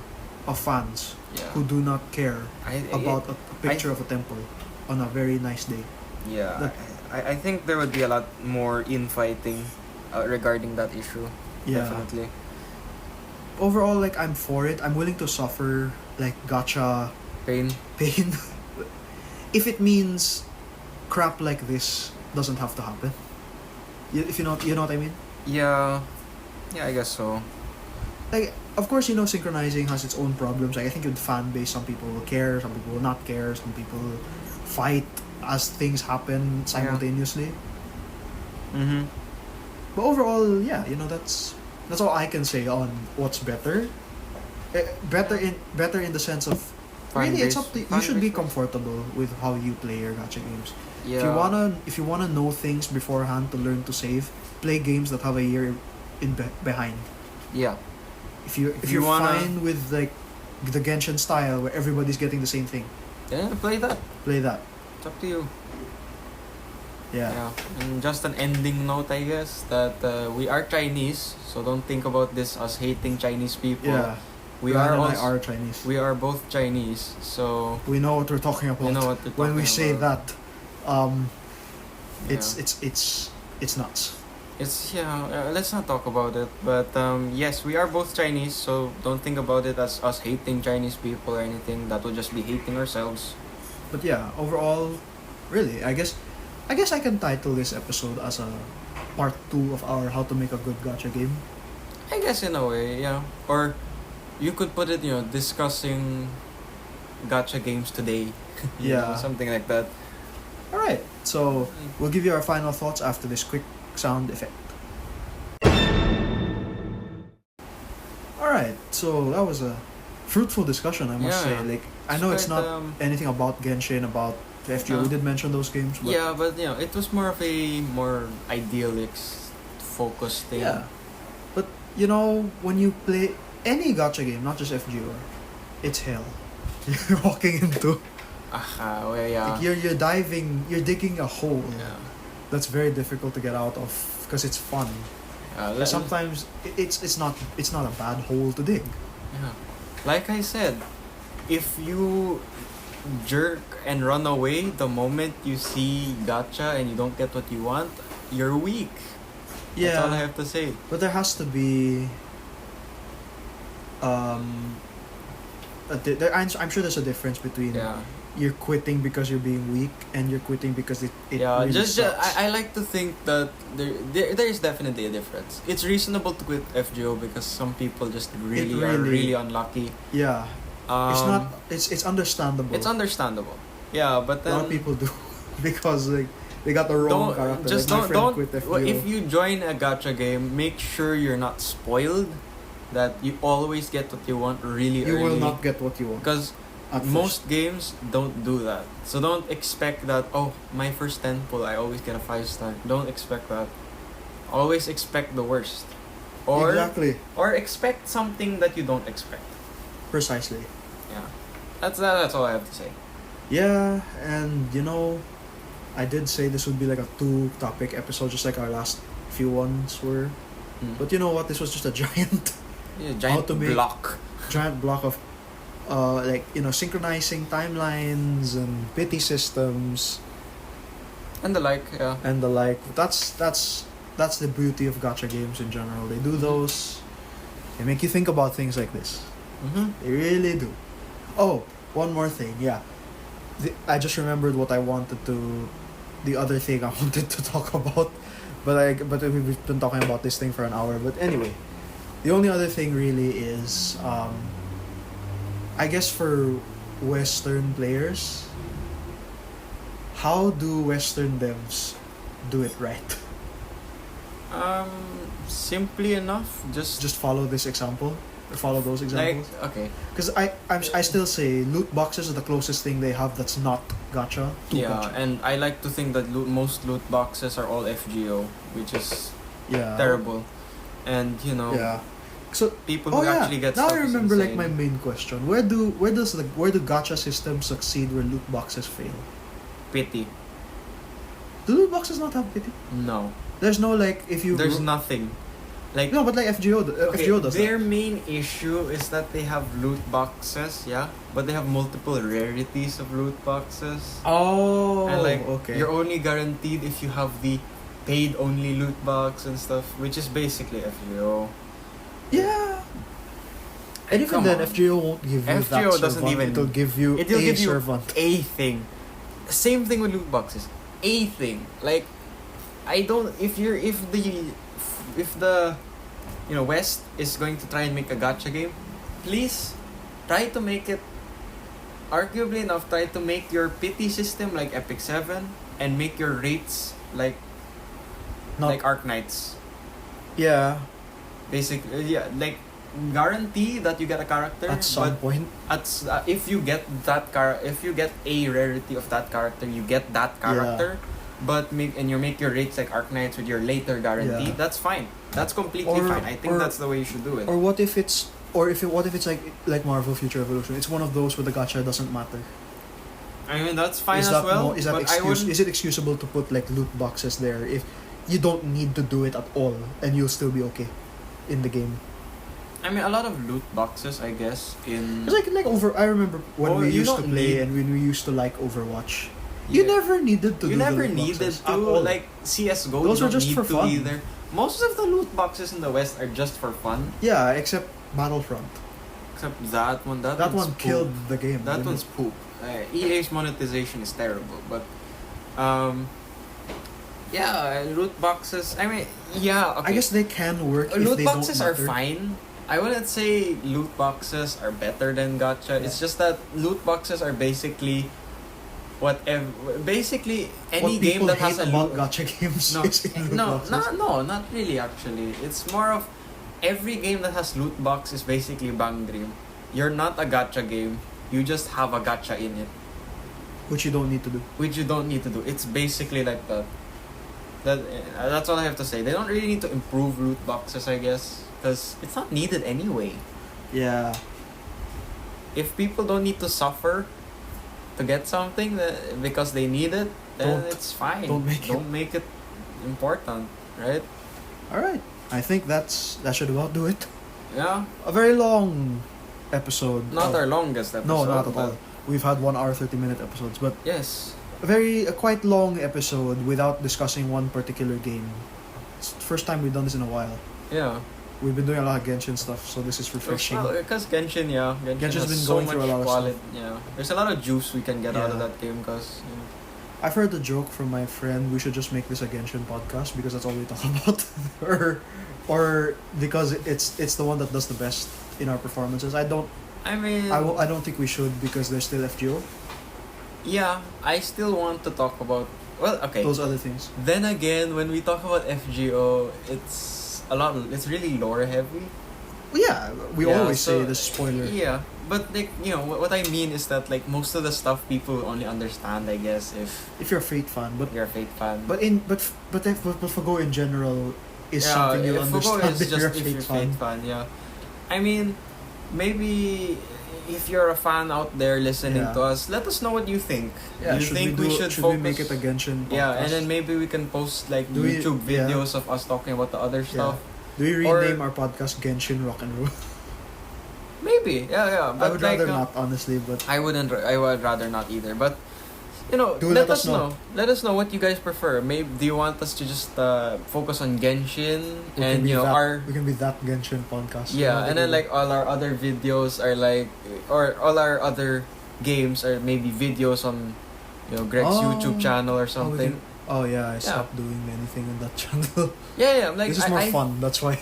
of fans who do not care about a picture of a temple on a very nice day. Yeah, I think there would be a lot more infighting regarding that issue. Yeah. Definitely. Overall, like, I'm for it. I'm willing to suffer like gacha pain if it means crap like this doesn't have to happen. If you know what I mean? Yeah, I guess so. Like, of course, synchronizing has its own problems. Like, I think with fan base, some people will care, some people will not care, some people fight as things happen simultaneously. Mm-hmm. But overall, that's all I can say on what's better. Better in the sense of really, it's up to you. You should be comfortable with how you play your gacha games. Yeah. If you wanna know things beforehand to learn to save, play games that have a year behind. Yeah. If you're fine with like the Genshin style where everybody's getting the same thing, play that. It's up to you. Yeah. And just an ending note, I guess, that we are Chinese, so don't think about this as hating Chinese people. Yeah. We are Chinese. We are both Chinese, so we know what we're talking about. We know what we're talking when we say about. that. It's nuts. Let's not talk about it. But yes, we are both Chinese, so don't think about it as us hating Chinese people or anything. That would just be hating ourselves. But yeah, overall, really, I guess I can title this episode as a part 2 of our how to make a good gacha game. I guess in a way, yeah. Or you could put it, discussing gacha games today. Something like that. All right, so we'll give you our final thoughts after this quick sound effect. All right, so that was a fruitful discussion, I must say. Like, I know it's not anything about Genshin, about the FGO. We did mention those games, but but it was more of a more idyllic focused thing. Yeah, but when you play any gacha game, not just FGO, it's hell. You're walking into. Like you're diving, you're digging a hole. Yeah. That's very difficult to get out of because it's fun. Sometimes it's not a bad hole to dig. Yeah. Like I said, if you jerk and run away the moment you see gacha and you don't get what you want, you're weak. Yeah. That's all I have to say. But there has to be I'm sure there's a difference between you're quitting because you're being weak and you're quitting because it really sucks. I like to think that there is definitely a difference. It's reasonable to quit FGO because some people just are really unlucky. Yeah. It's understandable. It's understandable. Yeah, but then a lot of people do because they got the wrong character. Just don't quit FGO. If you join a gacha game, make sure you're not spoiled. That you always get what you want really early. You will not get what you want. Because most games don't do that. So don't expect that, my first 10 pull, I always get a 5-star. Don't expect that. Always expect the worst. Exactly. Or expect something that you don't expect. Precisely. Yeah. That's all I have to say. Yeah, and I did say this would be like a 2-topic episode, just like our last few ones were. But you know what? This was just a giant giant block of synchronizing timelines and pity systems and the like. That's the beauty of gacha games in general. They do those. They make you think about things like this. They really do. One more thing. I just remembered what I wanted to. The other thing I wanted to talk about, but we've been talking about this thing for an hour. But anyway, the only other thing really is, I guess for Western players, how do Western devs do it right? Simply enough, just follow this example. Or follow those examples. Okay. Because I still say loot boxes are the closest thing they have that's not gacha to gacha. And I like to think that most loot boxes are all FGO, which is terrible. And so people who actually get now stuff I remember is insane. my main question. Where do gacha systems succeed where loot boxes fail? Pity. Do loot boxes not have pity? No. There's no there's nothing. No, but FGO does their that. main issue is that they have loot boxes, but they have multiple rarities of loot boxes. And you're only guaranteed if you have the paid only loot box and stuff, which is basically FGO. Yeah. And even then, FGO won't give you that FGO doesn't servant. even. It'll give you It'll give you servant. a thing. Same thing with loot boxes. A thing. I don't. If the West is going to try and make a gacha game, please try to make it. Arguably enough, try to make your pity system like Epic 7 and make your rates like Arknights. Yeah. Basically, guarantee that you get a character at some point. If you get a rarity of that character, you get that character. Yeah. But you make your rates like Arknights with your later guarantee. That's fine. That's completely fine. I think that's the way you should do it. Or what if it's like Marvel Future Evolution? It's one of those where the gacha doesn't matter. I mean, that's fine as well. Is it excusable to put loot boxes there if you don't need to do it at all and you'll still be okay in the game? I mean, a lot of loot boxes, I guess, in... It's I remember when we used to play and when we used to like Overwatch. You never needed to. You do the never loot needed boxes at to. all. Like CS:GO, Those you are don't just need for to fun. either. Most of the loot boxes in the West are just for fun. Yeah, except Battlefront. Except that one. That That one's one poop. killed the game. That didn't one's it? poop. EA's monetization is terrible, but yeah, loot boxes. I mean, yeah. Okay. I guess they can work if loot they boxes don't are matter. fine. I wouldn't say loot boxes are better than gacha. Yeah. It's just that loot boxes are basically whatever. Basically, any What game people that hate has a about loot. gacha games No, is in loot no, boxes. not really. Actually, it's more of every game that has loot box is basically Bang Dream. You're not a gacha game. You just have a gacha in it, Which you don't need to do. which you don't need to do. It's basically like that. That's all I have to say. They don't really need to improve loot boxes, I guess, because it's not needed anyway. Yeah. If people don't need to suffer to get something because they need it, then Don't- it's fine. don't make it. it important, right? Alright. I think that should about do it. Yeah, A very long episode. not of- our longest episode. No, not at but all. We've had 1 hour 30-minute episodes, but Yes. a quite long episode without discussing one particular game. It's the first time we've done this in a while. Yeah. We've been doing a lot of Genshin stuff, so this is refreshing. Well, because Genshin, yeah. Genshin's has been so going much through a lot of quality. Yeah. There's a lot of juice we can get out of Yeah. that game because. I've heard the joke from my friend, we should just make this a Genshin podcast because that's all we talk about. or because it's the one that does the best in our performances. I mean. I don't think we should because there's still FGO. Yeah, I still want to talk about. Well, okay. Those other things. Then again, when we talk about FGO, it's a lot. It's really lore heavy. Well, yeah, we Yeah, always so- say the spoiler. Yeah, but like what I mean is that like most of the stuff people only understand, I guess, if If you're a Fate fan, but you're a Fate fan. but Fugo in general is yeah, something you'll if Fugo understand is if just you're a if Fate you're fan. Fate fan. Yeah, I mean, maybe if you're a fan out there listening Yeah. to us, let us know what you think. Yeah, Do you think we should we focus? make it a Genshin podcast? Yeah, and then maybe we can post like Do we- YouTube yeah. videos of us talking about the other stuff. Do we or- rename our podcast Genshin Rock and Roll? Maybe, yeah. But I would like, rather not, honestly, but I would rather not either. But Do let let us us know. know. Let us know what you guys prefer. Maybe do you want us to just focus on Genshin we can and be our we can be that Genshin podcast. yeah, and then like all our other videos are like or all our other games are maybe videos on Greg's Oh. YouTube channel or Oh, we something. can- Oh yeah, I stopped doing anything in that channel. Yeah, like this is more fun. That's why.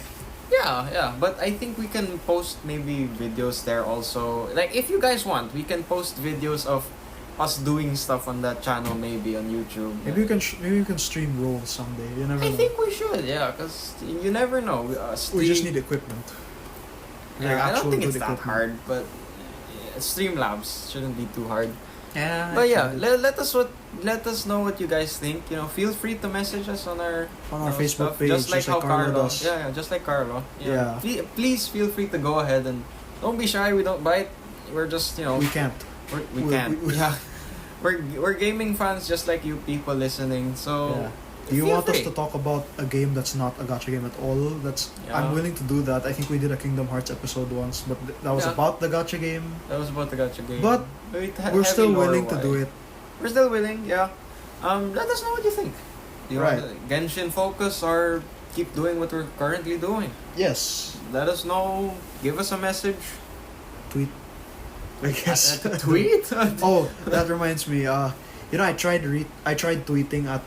Yeah, but I think we can post maybe videos there also. Like if you guys want, we can post videos of us doing stuff on that channel maybe on YouTube. Maybe you can stream roles someday. You never I know. think we should, yeah, because you never know. We just need equipment. Yeah, like I don't actual think it's good that equipment. hard, but Streamlabs shouldn't be too hard. Yeah. But yeah, let us know what you guys think. Feel free to message us on our Facebook stuff, page, just like how Carlo does. Yeah, just like Carlo. Yeah. Please feel free to go ahead and don't be shy. We don't bite. We're just We can't. we can't. Yeah, we're gaming fans just like you people listening. So. Yeah. Do you feel want us free. to talk about a game that's not a gacha game at all? Yeah. I'm willing to do that. I think we did a Kingdom Hearts episode once, but that was Yeah. about the gacha game. That was about the gacha game. But We're still willing to do it. We're still willing, yeah. Let us know what you think. Do you Right. want to Genshin focus or keep doing what we're currently doing? Yes. Let us know. Give us a message. Tweet. I guess. Tweet? Oh, that reminds me. I tried tweeting at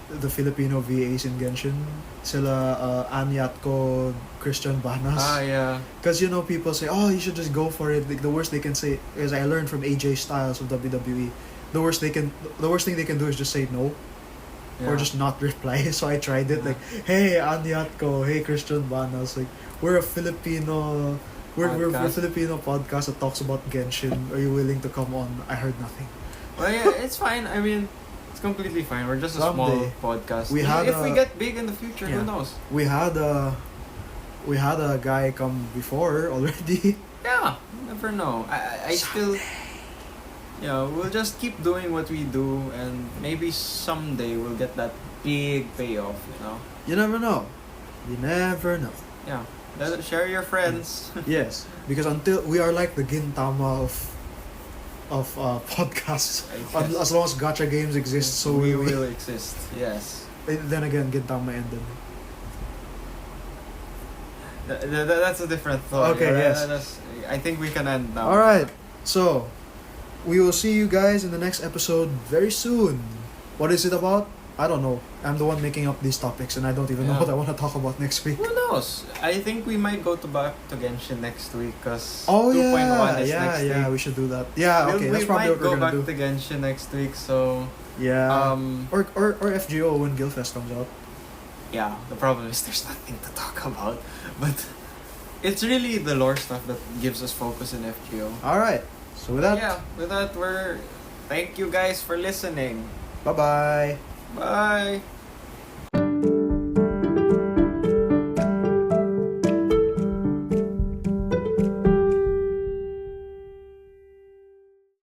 the Filipino VAs in Genshin. Sila Anyat ko, Christian Banas. Yeah. Because people say, oh, you should just go for it. Like, the worst they can say is, I learned from AJ Styles of WWE. The worst thing they can do is just say no, or just not reply. So I tried it. Yeah. Like, hey Anyat ko, hey Christian Banas. Like, we're a Filipino. We're a Podcast. Filipino podcast that talks about Genshin. Are you willing to come on? I heard nothing. Well, yeah, it's fine. I mean, it's completely fine. We're just a small Someday. podcast. We had if we get big in the future, Yeah. who knows? We had a guy come before already. Yeah, you never know. I still, we'll just keep doing what we do, and maybe someday we'll get that big payoff. You never know. You never know. Yeah, share your friends. Yes, because until we are like the Gintama of podcasts. I guess. As long as gacha games exist, so we we will exist. Yes. Then again, Gintama ended. That's a different thought. Okay, yes. I think we can end now. Alright, so we will see you guys in the next episode very soon. What is it about? I don't know. I'm the one making up these topics and I don't even know Yeah. what I want to talk about next week. Who knows? I think we might go back to Genshin next week because Oh 2.1 yeah, is yeah, next yeah. week. We should do that. Yeah, okay. We That's probably might what we're go back gonna do. to Genshin next week. So Yeah. Or FGO when Guildfest comes out. yeah, the problem is there's nothing to talk about, but it's really the lore stuff that gives us focus in FGO. All right. So with that, Yeah, with that, thank you guys for listening. bye bye. Bye.